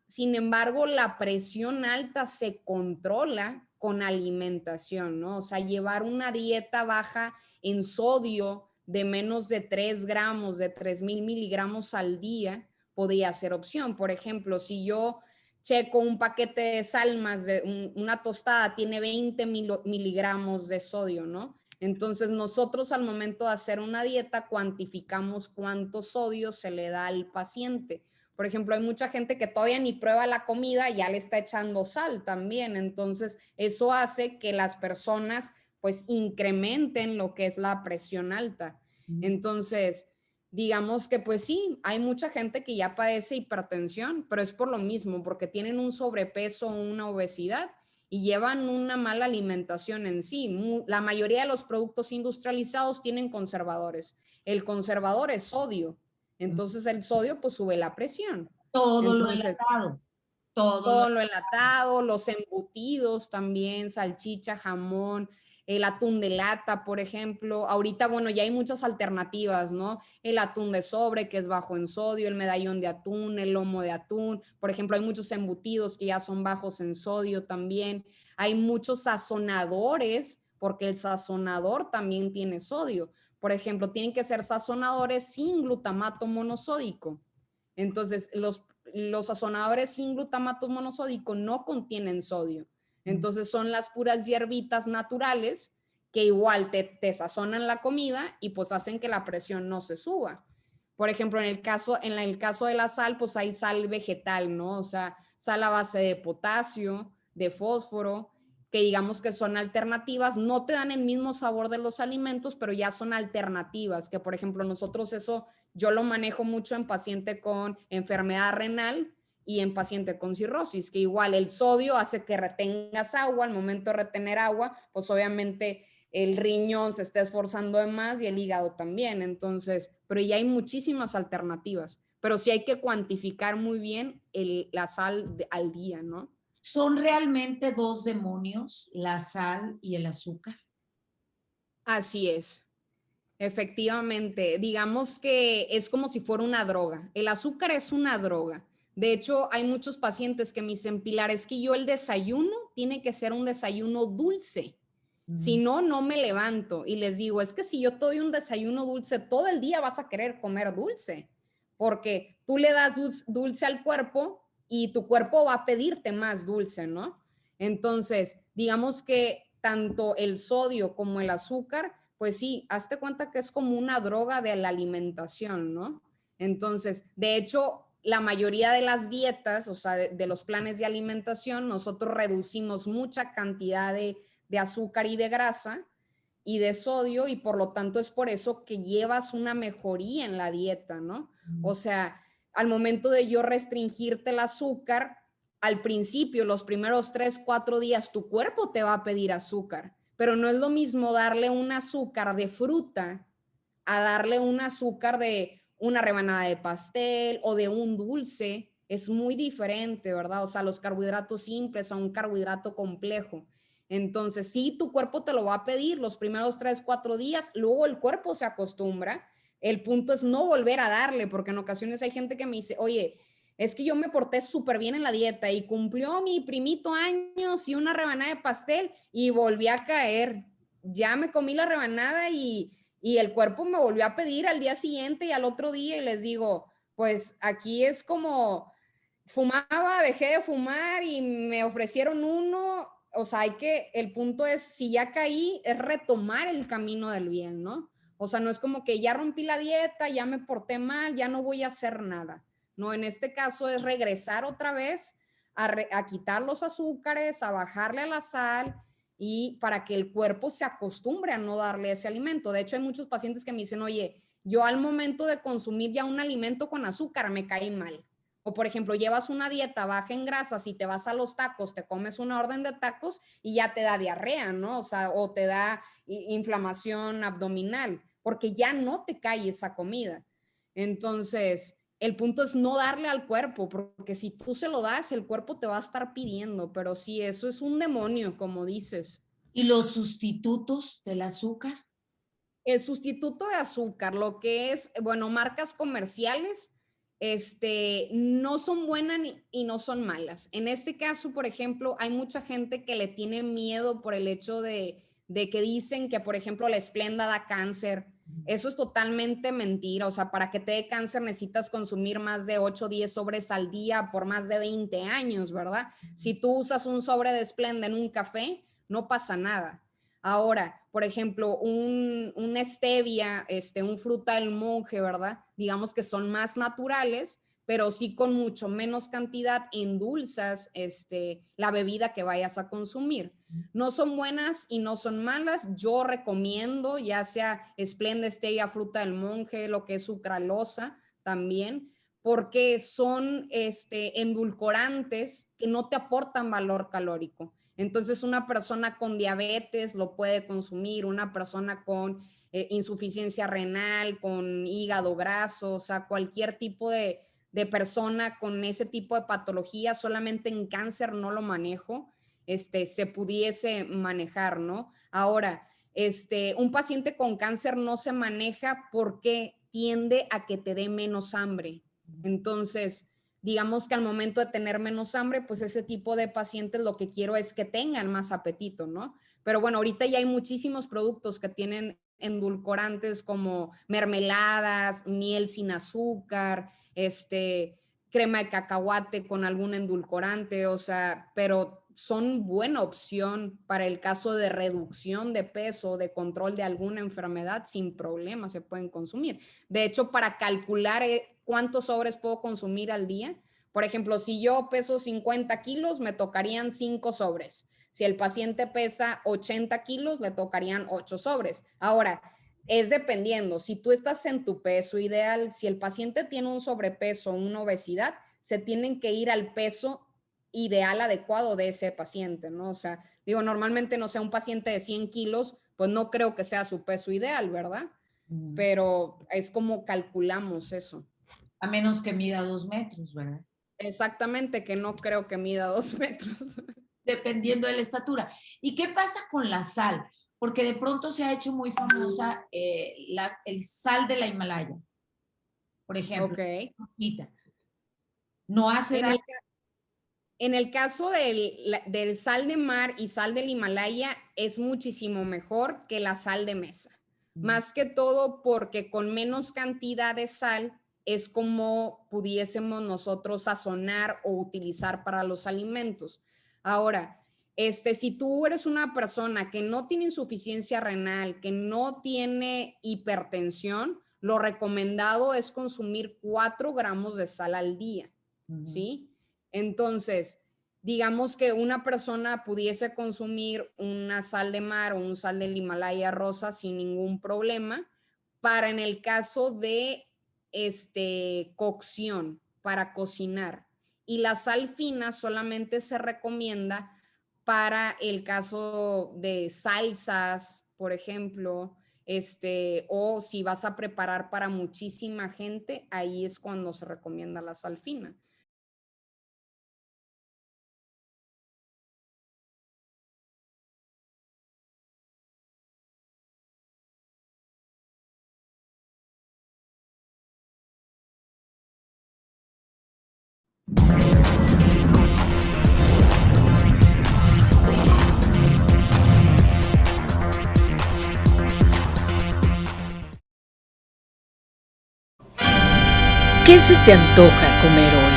S2: sin embargo, la presión alta se controla con alimentación, ¿no? O sea, llevar una dieta baja en sodio de menos de 3 gramos, de 3,000 miligramos al día, podría ser opción. Por ejemplo, si yo checo un paquete de salmas, una tostada tiene 20 miligramos de sodio, ¿no? Entonces nosotros al momento de hacer una dieta cuantificamos cuánto sodio se le da al paciente. Por ejemplo, hay mucha gente que todavía ni prueba la comida, ya le está echando sal también. Entonces eso hace que las personas pues incrementen lo que es la presión alta. Entonces, digamos que pues sí, hay mucha gente que ya padece hipertensión, pero es por lo mismo, porque tienen un sobrepeso o una obesidad y llevan una mala alimentación en sí. La mayoría de los productos industrializados tienen conservadores. El conservador es sodio, entonces el sodio pues sube la presión.
S1: Todo lo
S2: Entonces,
S1: enlatado, todo lo
S2: todo lo enlatado, los embutidos también, salchicha, jamón, el atún de lata, por ejemplo. Ahorita, bueno, ya hay muchas alternativas, ¿no? El atún de sobre, que es bajo en sodio, el medallón de atún, el lomo de atún. Por ejemplo, hay muchos embutidos que ya son bajos en sodio también. Hay muchos sazonadores, porque el sazonador también tiene sodio. por ejemplo, tienen que ser sazonadores sin glutamato monosódico. Entonces, los sazonadores sin glutamato monosódico no contienen sodio. Entonces, son las puras hierbitas naturales que igual te sazonan la comida y pues hacen que la presión no se suba. Por ejemplo, en el caso de la sal, pues hay sal vegetal, ¿no? O sea, sal a base de potasio, de fósforo, que digamos que son alternativas, no te dan el mismo sabor de los alimentos, pero ya son alternativas, que por ejemplo nosotros eso yo lo manejo mucho en paciente con enfermedad renal y en paciente con cirrosis, que igual el sodio hace que retengas agua, al momento de retener agua, pues obviamente el riñón se está esforzando de más y el hígado también, entonces, pero ya hay muchísimas alternativas, pero sí hay que cuantificar muy bien la sal al día, ¿no?
S1: ¿Son realmente dos demonios, la sal y el azúcar?
S2: Así es. Efectivamente, digamos que es como si fuera una droga. El azúcar es una droga. De hecho, hay muchos pacientes que me dicen, Pilar, es que yo el desayuno tiene que ser un desayuno dulce. Si no, no me levanto. Y les digo, es que si yo te doy un desayuno dulce, todo el día vas a querer comer dulce, porque tú le das dulce al cuerpo y tu cuerpo va a pedirte más dulce, ¿no? Entonces, digamos que tanto el sodio como el azúcar, pues sí, hazte cuenta que es como una droga de la alimentación, ¿no? Entonces, de hecho, la mayoría de las dietas, o sea, de los planes de alimentación, nosotros reducimos mucha cantidad de azúcar y de grasa y de sodio, y por lo tanto es por eso que llevas una mejoría en la dieta, ¿no? O sea, al momento de yo restringirte el azúcar, al principio, los primeros 3, 4 días, tu cuerpo te va a pedir azúcar, pero no es lo mismo darle un azúcar de fruta a darle un azúcar de una rebanada de pastel o de un dulce. Es muy diferente, ¿verdad? O sea, los carbohidratos simples a un carbohidrato complejo. Entonces, sí, tu cuerpo te lo va a pedir los primeros 3, 4 días, luego el cuerpo se acostumbra. El punto es no volver a darle, porque en ocasiones hay gente que me dice, oye, es que yo me porté súper bien en la dieta y cumplió mi primito años y una rebanada de pastel y volví a caer. Ya me comí la rebanada y el cuerpo me volvió a pedir al día siguiente y al otro día y les digo, pues aquí es como fumaba, dejé de fumar y me ofrecieron uno, o sea, el punto es, si ya caí, es retomar el camino del bien, ¿no? O sea, no es como que ya rompí la dieta, ya me porté mal, ya no voy a hacer nada. No, en este caso es regresar otra vez a quitar los azúcares, a bajarle a la sal y para que el cuerpo se acostumbre a no darle ese alimento. De hecho, hay muchos pacientes que me dicen, oye, yo al momento de consumir ya un alimento con azúcar me caí mal. O por ejemplo, llevas una dieta baja en grasas y te vas a los tacos, te comes una orden de tacos y ya te da diarrea, ¿no? O sea, o te da inflamación abdominal, porque ya no te cae esa comida. Entonces, el punto es no darle al cuerpo, porque si tú se lo das, el cuerpo te va a estar pidiendo, pero sí, eso es un demonio, como dices.
S1: ¿Y los sustitutos del azúcar?
S2: El sustituto de azúcar, lo que es, bueno, marcas comerciales, no son buenas y no son malas. En este caso, por ejemplo, hay mucha gente que le tiene miedo por el hecho de que dicen que, por ejemplo, la Splenda da cáncer. Eso es totalmente mentira. O sea, para que te dé cáncer necesitas consumir más de 8 o 10 sobres al día por más de 20 años, ¿verdad? Si tú usas un sobre de Splenda en un café, no pasa nada. Ahora, por ejemplo, un stevia, un fruta del monje, ¿verdad? Digamos que son más naturales, pero sí con mucho menos cantidad endulzas la bebida que vayas a consumir. No son buenas y no son malas. Yo recomiendo ya sea Splenda, stevia, fruta del monje, lo que es sucralosa también, porque son endulcorantes que no te aportan valor calórico. Entonces, una persona con diabetes lo puede consumir, una persona con insuficiencia renal, con hígado graso, o sea, cualquier tipo de persona con ese tipo de patología, solamente en cáncer no lo manejo, se pudiese manejar, ¿no? Ahora, un paciente con cáncer no se maneja porque tiende a que te dé menos hambre. Entonces, digamos que al momento de tener menos hambre, pues ese tipo de pacientes lo que quiero es que tengan más apetito, ¿no? Pero bueno, ahorita ya hay muchísimos productos que tienen endulcorantes como mermeladas, miel sin azúcar, crema de cacahuate con algún endulcorante, o sea, pero son buena opción para el caso de reducción de peso, de control de alguna enfermedad, sin problema se pueden consumir. De hecho, para calcular cuántos sobres puedo consumir al día, por ejemplo, si yo peso 50 kilos, me tocarían 5 sobres. Si el paciente pesa 80 kilos, le tocarían 8 sobres. Ahora, es dependiendo, si tú estás en tu peso ideal, si el paciente tiene un sobrepeso o una obesidad, se tienen que ir al peso ideal adecuado de ese paciente, ¿no? O sea, digo, normalmente, no sé, un paciente de 100 kilos, pues no creo que sea su peso ideal, ¿verdad? Pero es como calculamos eso.
S1: A menos que mida 2 metros, ¿verdad?
S2: Exactamente, que no creo que mida 2 metros.
S1: Dependiendo de la estatura. ¿Y qué pasa con la sal? Porque de pronto se ha hecho muy famosa el sal de la Himalaya, por ejemplo.
S2: Ok.
S1: No hace daño.
S2: En el caso del sal de mar y sal del Himalaya es muchísimo mejor que la sal de mesa. Más que todo porque con menos cantidad de sal es como pudiésemos nosotros sazonar o utilizar para los alimentos. Ahora, si tú eres una persona que no tiene insuficiencia renal, que no tiene hipertensión, lo recomendado es consumir 4 gramos de sal al día, ¿sí? Entonces, digamos que una persona pudiese consumir una sal de mar o un sal del Himalaya rosa sin ningún problema para en el caso de cocción, para cocinar. Y la sal fina solamente se recomienda para el caso de salsas, por ejemplo, o si vas a preparar para muchísima gente, ahí es cuando se recomienda la sal fina.
S3: ¿Qué se te antoja comer hoy?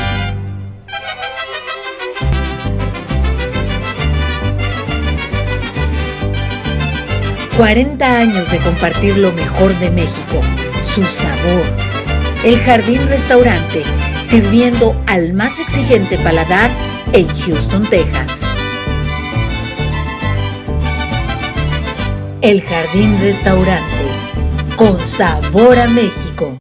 S3: ...40 años de compartir lo mejor de México, su sabor. El Jardín Restaurante, sirviendo al más exigente paladar en Houston, Texas. El Jardín Restaurante, con sabor a México.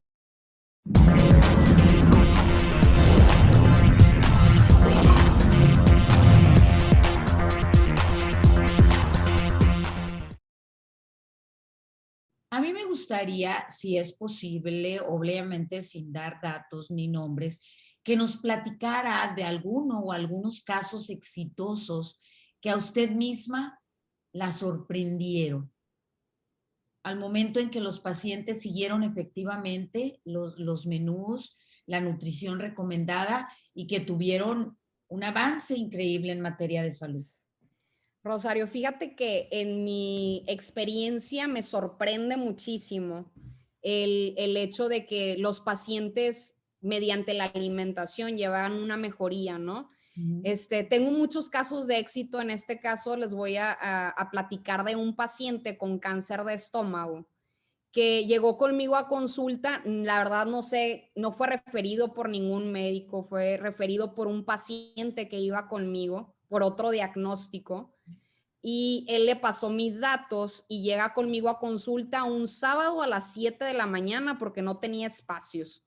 S1: A mí me gustaría, si es posible, obviamente sin dar datos ni nombres, que nos platicara de alguno o algunos casos exitosos que a usted misma la sorprendieron al momento en que los pacientes siguieron efectivamente los menús, la nutrición recomendada y que tuvieron un avance increíble en materia de salud.
S2: Rosario, fíjate que en mi experiencia me sorprende muchísimo el hecho de que los pacientes mediante la alimentación llevan una mejoría, ¿no? Tengo muchos casos de éxito. En este caso les voy a platicar de un paciente con cáncer de estómago que llegó conmigo a consulta. La verdad no sé, no fue referido por ningún médico, fue referido por un paciente que iba conmigo por otro diagnóstico. Y él le pasó mis datos y llega conmigo a consulta un sábado a las 7 de la mañana porque no tenía espacios.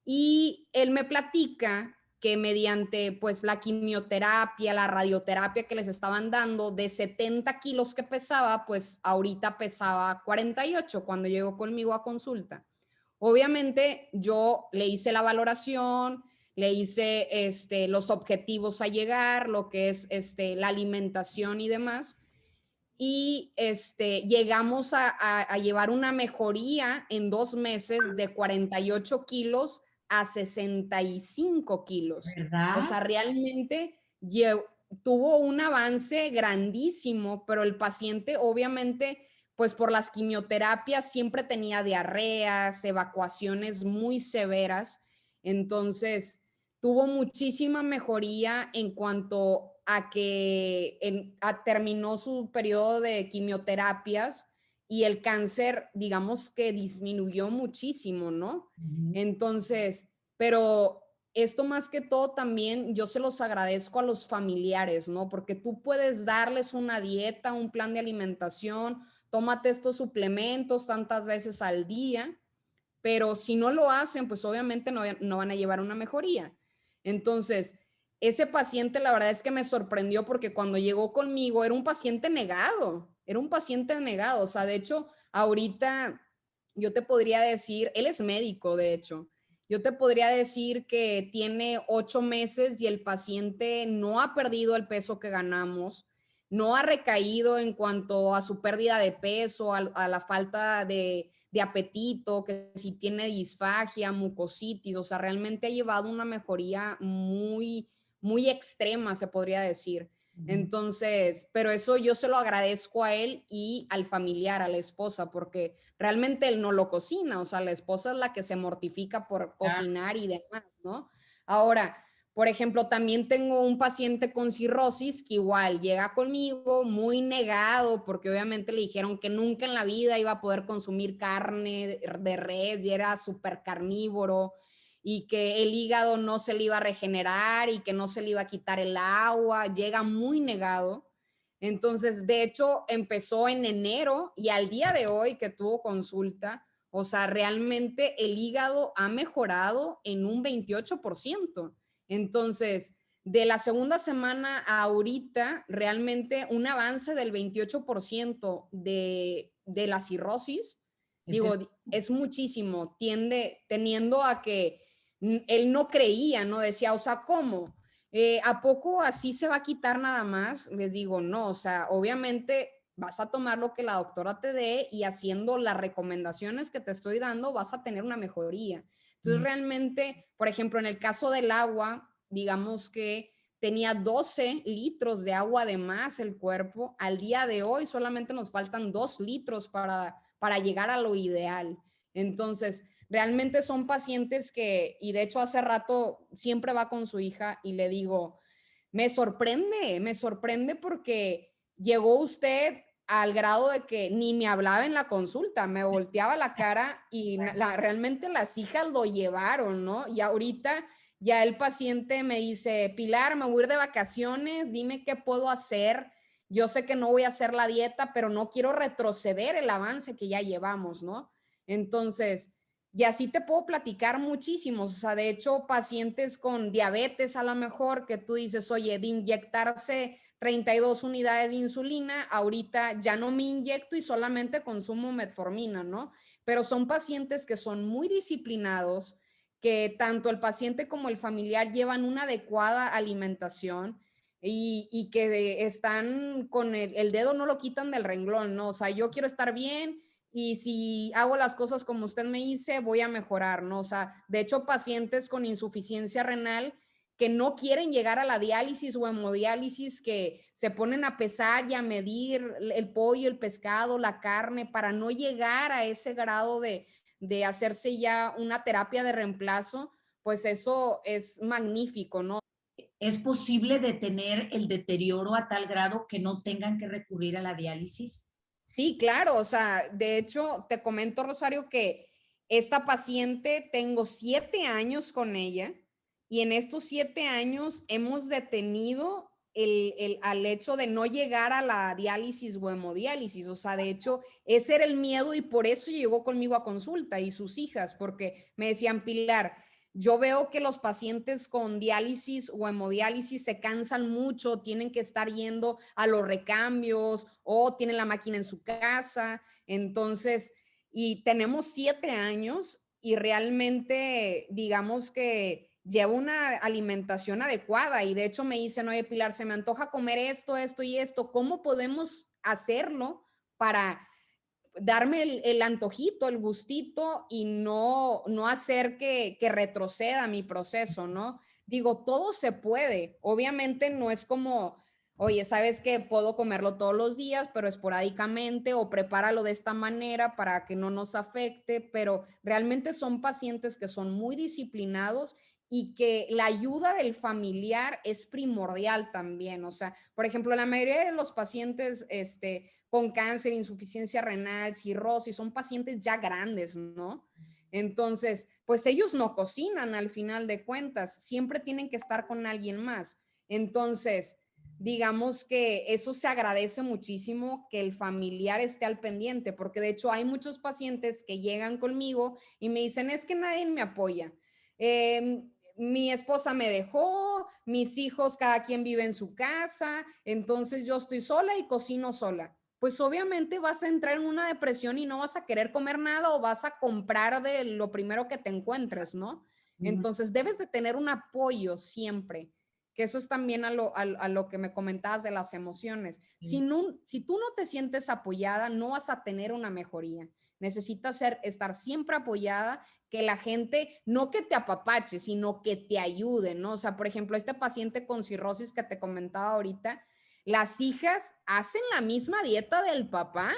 S2: Y él me platica que mediante pues la quimioterapia, la radioterapia que les estaban dando, de 70 kilos que pesaba, pues ahorita pesaba 48 cuando llegó conmigo a consulta. Obviamente yo le hice la valoración, le hice los objetivos a llegar, lo que es la alimentación y demás. Y llegamos a llevar una mejoría en 2 meses de 48 kilos a 65 kilos.
S1: ¿Verdad?
S2: O sea, realmente tuvo un avance grandísimo, pero el paciente obviamente pues por las quimioterapias siempre tenía diarreas, evacuaciones muy severas. Entonces, tuvo muchísima mejoría en cuanto a que terminó su periodo de quimioterapias y el cáncer, digamos que disminuyó muchísimo, ¿no? Entonces, pero esto más que todo también yo se los agradezco a los familiares, ¿no? Porque tú puedes darles una dieta, un plan de alimentación, tómate estos suplementos tantas veces al día, pero si no lo hacen, pues obviamente no van a llevar una mejoría. Entonces, ese paciente la verdad es que me sorprendió porque cuando llegó conmigo era un paciente negado, o sea, de hecho, ahorita yo te podría decir, él es médico, de hecho, yo te podría decir que tiene 8 meses y el paciente no ha perdido el peso que ganamos, no ha recaído en cuanto a su pérdida de peso, a la falta de apetito, que si tiene disfagia, mucositis, o sea, realmente ha llevado una mejoría muy, muy extrema, se podría decir. Entonces, pero eso yo se lo agradezco a él y al familiar, a la esposa, porque realmente él no lo cocina, o sea, la esposa es la que se mortifica por cocinar y demás, ¿no? Ahora, por ejemplo, también tengo un paciente con cirrosis que igual llega conmigo muy negado porque obviamente le dijeron que nunca en la vida iba a poder consumir carne de res y era súper carnívoro y que el hígado no se le iba a regenerar y que no se le iba a quitar el agua, llega muy negado. Entonces, de hecho, empezó en enero y al día de hoy que tuvo consulta, o sea, realmente el hígado ha mejorado en un 28%. Entonces, de la segunda semana a ahorita, realmente un avance del 28% de la cirrosis, digo, es muchísimo, teniendo a que él no creía, ¿no? Decía, o sea, ¿cómo? ¿A poco así se va a quitar nada más? Les digo, no, o sea, obviamente vas a tomar lo que la doctora te dé y haciendo las recomendaciones que te estoy dando vas a tener una mejoría. Entonces, realmente, por ejemplo, en el caso del agua, digamos que tenía 12 litros de agua de más el cuerpo. Al día de hoy solamente nos faltan 2 litros para llegar a lo ideal. Entonces, realmente son pacientes que, y de hecho hace rato siempre va con su hija y le digo, me sorprende porque llegó usted al grado de que ni me hablaba en la consulta, me volteaba la cara y realmente las hijas lo llevaron, ¿no? Y ahorita ya el paciente me dice, Pilar, me voy a ir de vacaciones, dime qué puedo hacer. Yo sé que no voy a hacer la dieta, pero no quiero retroceder el avance que ya llevamos, ¿no? Entonces, y así te puedo platicar muchísimos, o sea, de hecho, pacientes con diabetes a lo mejor, que tú dices, oye, de inyectarse 32 unidades de insulina, ahorita ya no me inyecto y solamente consumo metformina, ¿no? Pero son pacientes que son muy disciplinados, que tanto el paciente como el familiar llevan una adecuada alimentación y que están con el dedo no lo quitan del renglón, ¿no? O sea, yo quiero estar bien y si hago las cosas como usted me dice, voy a mejorar, ¿no? O sea, de hecho, pacientes con insuficiencia renal que no quieren llegar a la diálisis o hemodiálisis, que se ponen a pesar y a medir el pollo, el pescado, la carne, para no llegar a ese grado de hacerse ya una terapia de reemplazo, pues eso es magnífico, ¿no?
S1: ¿Es posible detener el deterioro a tal grado que no tengan que recurrir a la diálisis?
S2: Sí, claro, o sea, de hecho, te comento, Rosario, que esta paciente tengo 7 años con ella y en estos 7 años hemos detenido al hecho de no llegar a la diálisis o hemodiálisis. O sea, de hecho, ese era el miedo y por eso llegó conmigo a consulta y sus hijas, porque me decían, Pilar, yo veo que los pacientes con diálisis o hemodiálisis se cansan mucho, tienen que estar yendo a los recambios o tienen la máquina en su casa. Entonces, y tenemos 7 años y realmente, digamos que lleva una alimentación adecuada. Y de hecho me dicen, oye, Pilar, se me antoja comer esto, esto y esto. ¿Cómo podemos hacerlo para darme el antojito, el gustito y no hacer que retroceda mi proceso, ¿no? Digo, todo se puede. Obviamente no es como, oye, ¿sabes qué? Puedo comerlo todos los días, pero esporádicamente, o prepáralo de esta manera para que no nos afecte, pero realmente son pacientes que son muy disciplinados y que la ayuda del familiar es primordial también. O sea, por ejemplo, la mayoría de los pacientes con cáncer, insuficiencia renal, cirrosis, son pacientes ya grandes, ¿no? Entonces, pues ellos no cocinan al final de cuentas, siempre tienen que estar con alguien más. Entonces, digamos que eso se agradece muchísimo que el familiar esté al pendiente, porque de hecho hay muchos pacientes que llegan conmigo y me dicen, es que nadie me apoya. Mi esposa me dejó, mis hijos, cada quien vive en su casa, entonces yo estoy sola y cocino sola. Pues obviamente vas a entrar en una depresión y no vas a querer comer nada o vas a comprar de lo primero que te encuentres, ¿no? Entonces debes de tener un apoyo siempre, que eso es también a lo que me comentabas de las emociones. Si tú no te sientes apoyada, no vas a tener una mejoría. Necesitas estar siempre apoyada, que la gente, no que te apapache, sino que te ayude, ¿no? O sea, por ejemplo, este paciente con cirrosis que te comentaba ahorita, las hijas hacen la misma dieta del papá.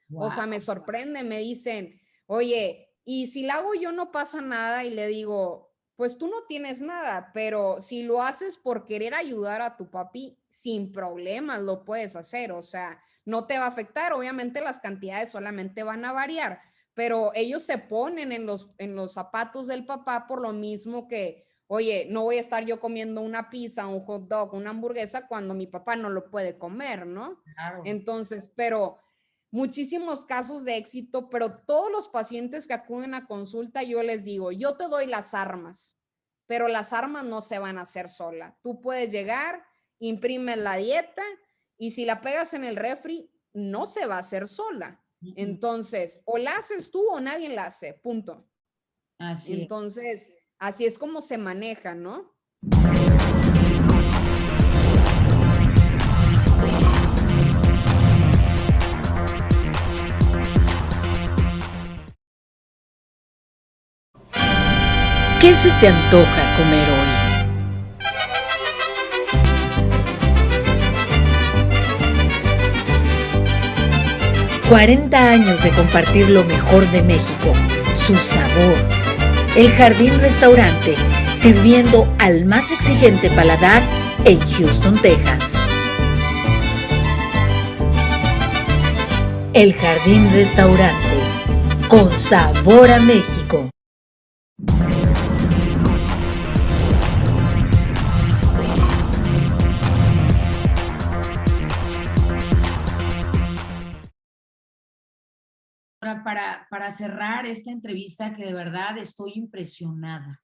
S2: Wow. O sea, me sorprende, me dicen, oye, y si la hago yo no pasa nada, y le digo, pues tú no tienes nada, pero si lo haces por querer ayudar a tu papi, sin problemas lo puedes hacer, o sea, no te va a afectar, obviamente las cantidades solamente van a variar, pero ellos se ponen en los zapatos del papá por lo mismo que, oye, no voy a estar yo comiendo una pizza, un hot dog, una hamburguesa cuando mi papá no lo puede comer, ¿no? Claro. Entonces, pero muchísimos casos de éxito, pero todos los pacientes que acuden a consulta, yo les digo, yo te doy las armas, pero las armas no se van a hacer sola. Tú puedes llegar, imprimes la dieta y si la pegas en el refri, no se va a hacer sola. Entonces, o la haces tú o nadie la hace, punto. Así Entonces, es. Así es como se maneja, ¿no?
S3: ¿Qué se te antoja comer hoy? ¡40 años de compartir lo mejor de México! Su sabor. El Jardín Restaurante, sirviendo al más exigente paladar en Houston, Texas. El Jardín Restaurante, con sabor a México.
S1: Para cerrar esta entrevista, que de verdad estoy impresionada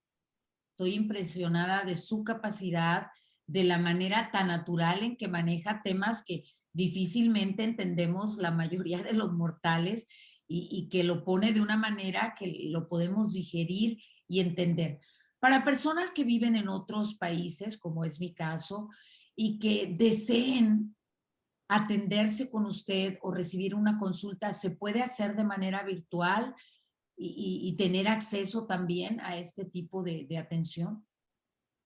S1: de su capacidad, de la manera tan natural en que maneja temas que difícilmente entendemos la mayoría de los mortales y que lo pone de una manera que lo podemos digerir y entender. Para personas que viven en otros países, como es mi caso, y que deseen atenderse con usted o recibir una consulta, ¿se puede hacer de manera virtual y tener acceso también a este tipo de atención?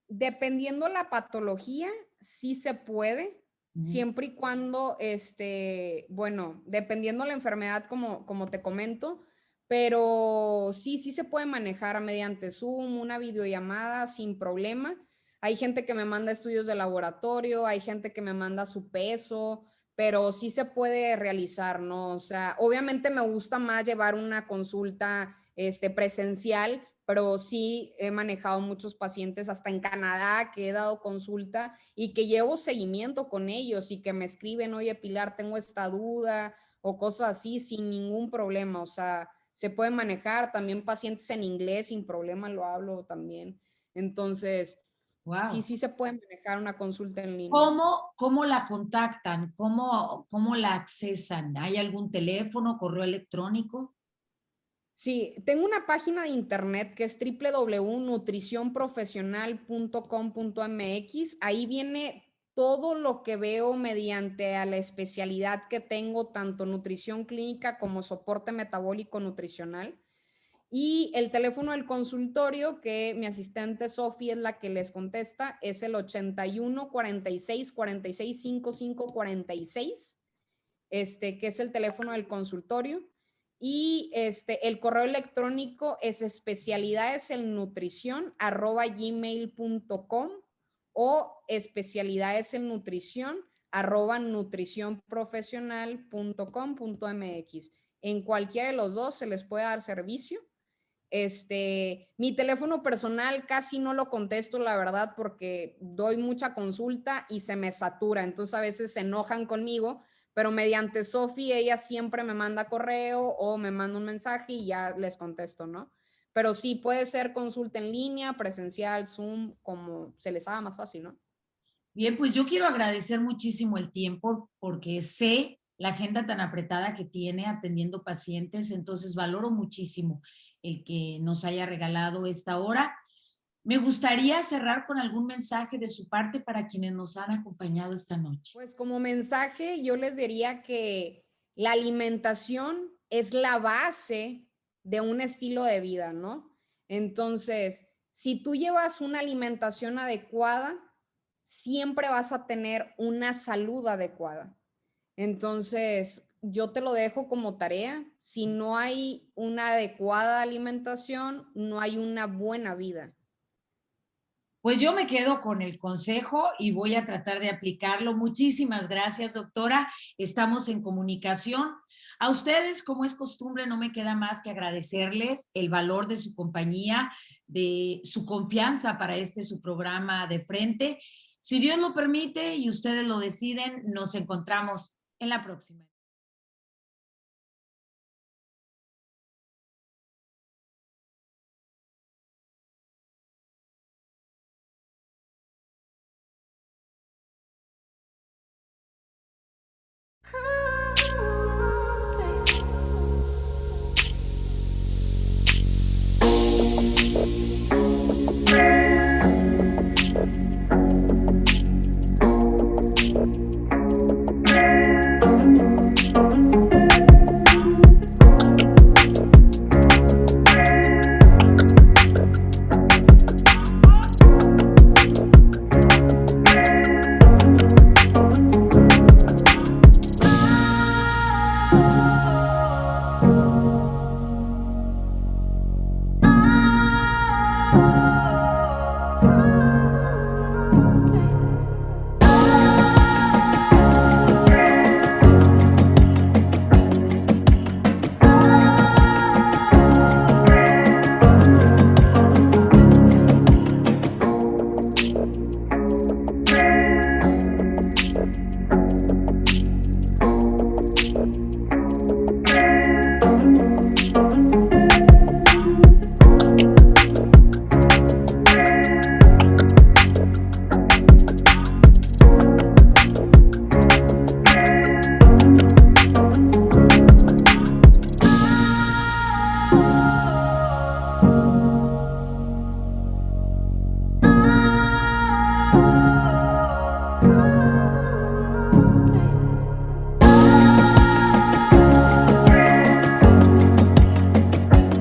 S2: Dependiendo la patología, sí se puede, siempre y cuando, bueno, dependiendo la enfermedad, como te comento, pero sí se puede manejar mediante Zoom, una videollamada sin problema. Hay gente que me manda estudios de laboratorio, hay gente que me manda su peso, pero sí se puede realizar, ¿no? O sea, obviamente me gusta más llevar una consulta presencial, pero sí he manejado muchos pacientes hasta en Canadá que he dado consulta y que llevo seguimiento con ellos y que me escriben, oye Pilar, tengo esta duda o cosas así sin ningún problema. O sea, se puede manejar también pacientes en inglés sin problema, lo hablo también. Entonces, wow. Sí se puede manejar una consulta en línea.
S1: ¿Cómo la contactan? ¿Cómo la accesan? ¿Hay algún teléfono, correo electrónico?
S2: Sí, tengo una página de internet que es www.nutricionprofesional.com.mx. Ahí viene todo lo que veo mediante a la especialidad que tengo, tanto nutrición clínica como soporte metabólico nutricional. Y el teléfono del consultorio, que mi asistente Sofi es la que les contesta, es el 81 46 46 55 46, que es el teléfono del consultorio. Y el correo electrónico es especialidadesennutrición@gmail.com o especialidadesennutrición@nutricionprofesional.com.mx. En cualquiera de los dos se les puede dar servicio. Mi teléfono personal casi no lo contesto, la verdad, porque doy mucha consulta y se me satura, entonces a veces se enojan conmigo, pero mediante Sofi ella siempre me manda correo o me manda un mensaje y ya les contesto, ¿no? Pero sí puede ser consulta en línea, presencial, Zoom, como se les haga más fácil, ¿no?
S1: Bien, pues yo quiero agradecer muchísimo el tiempo porque sé la agenda tan apretada que tiene atendiendo pacientes, entonces valoro muchísimo el que nos haya regalado esta hora. Me gustaría cerrar con algún mensaje de su parte para quienes nos han acompañado esta noche.
S2: Pues como mensaje yo les diría que la alimentación es la base de un estilo de vida, ¿no? Entonces, si tú llevas una alimentación adecuada, siempre vas a tener una salud adecuada. Entonces, yo te lo dejo como tarea. Si no hay una adecuada alimentación, no hay una buena vida.
S1: Pues yo me quedo con el consejo y voy a tratar de aplicarlo. Muchísimas gracias, doctora. Estamos en comunicación. A ustedes, como es costumbre, no me queda más que agradecerles el valor de su compañía, de su confianza para su programa de frente. Si Dios lo permite y ustedes lo deciden, nos encontramos en la próxima.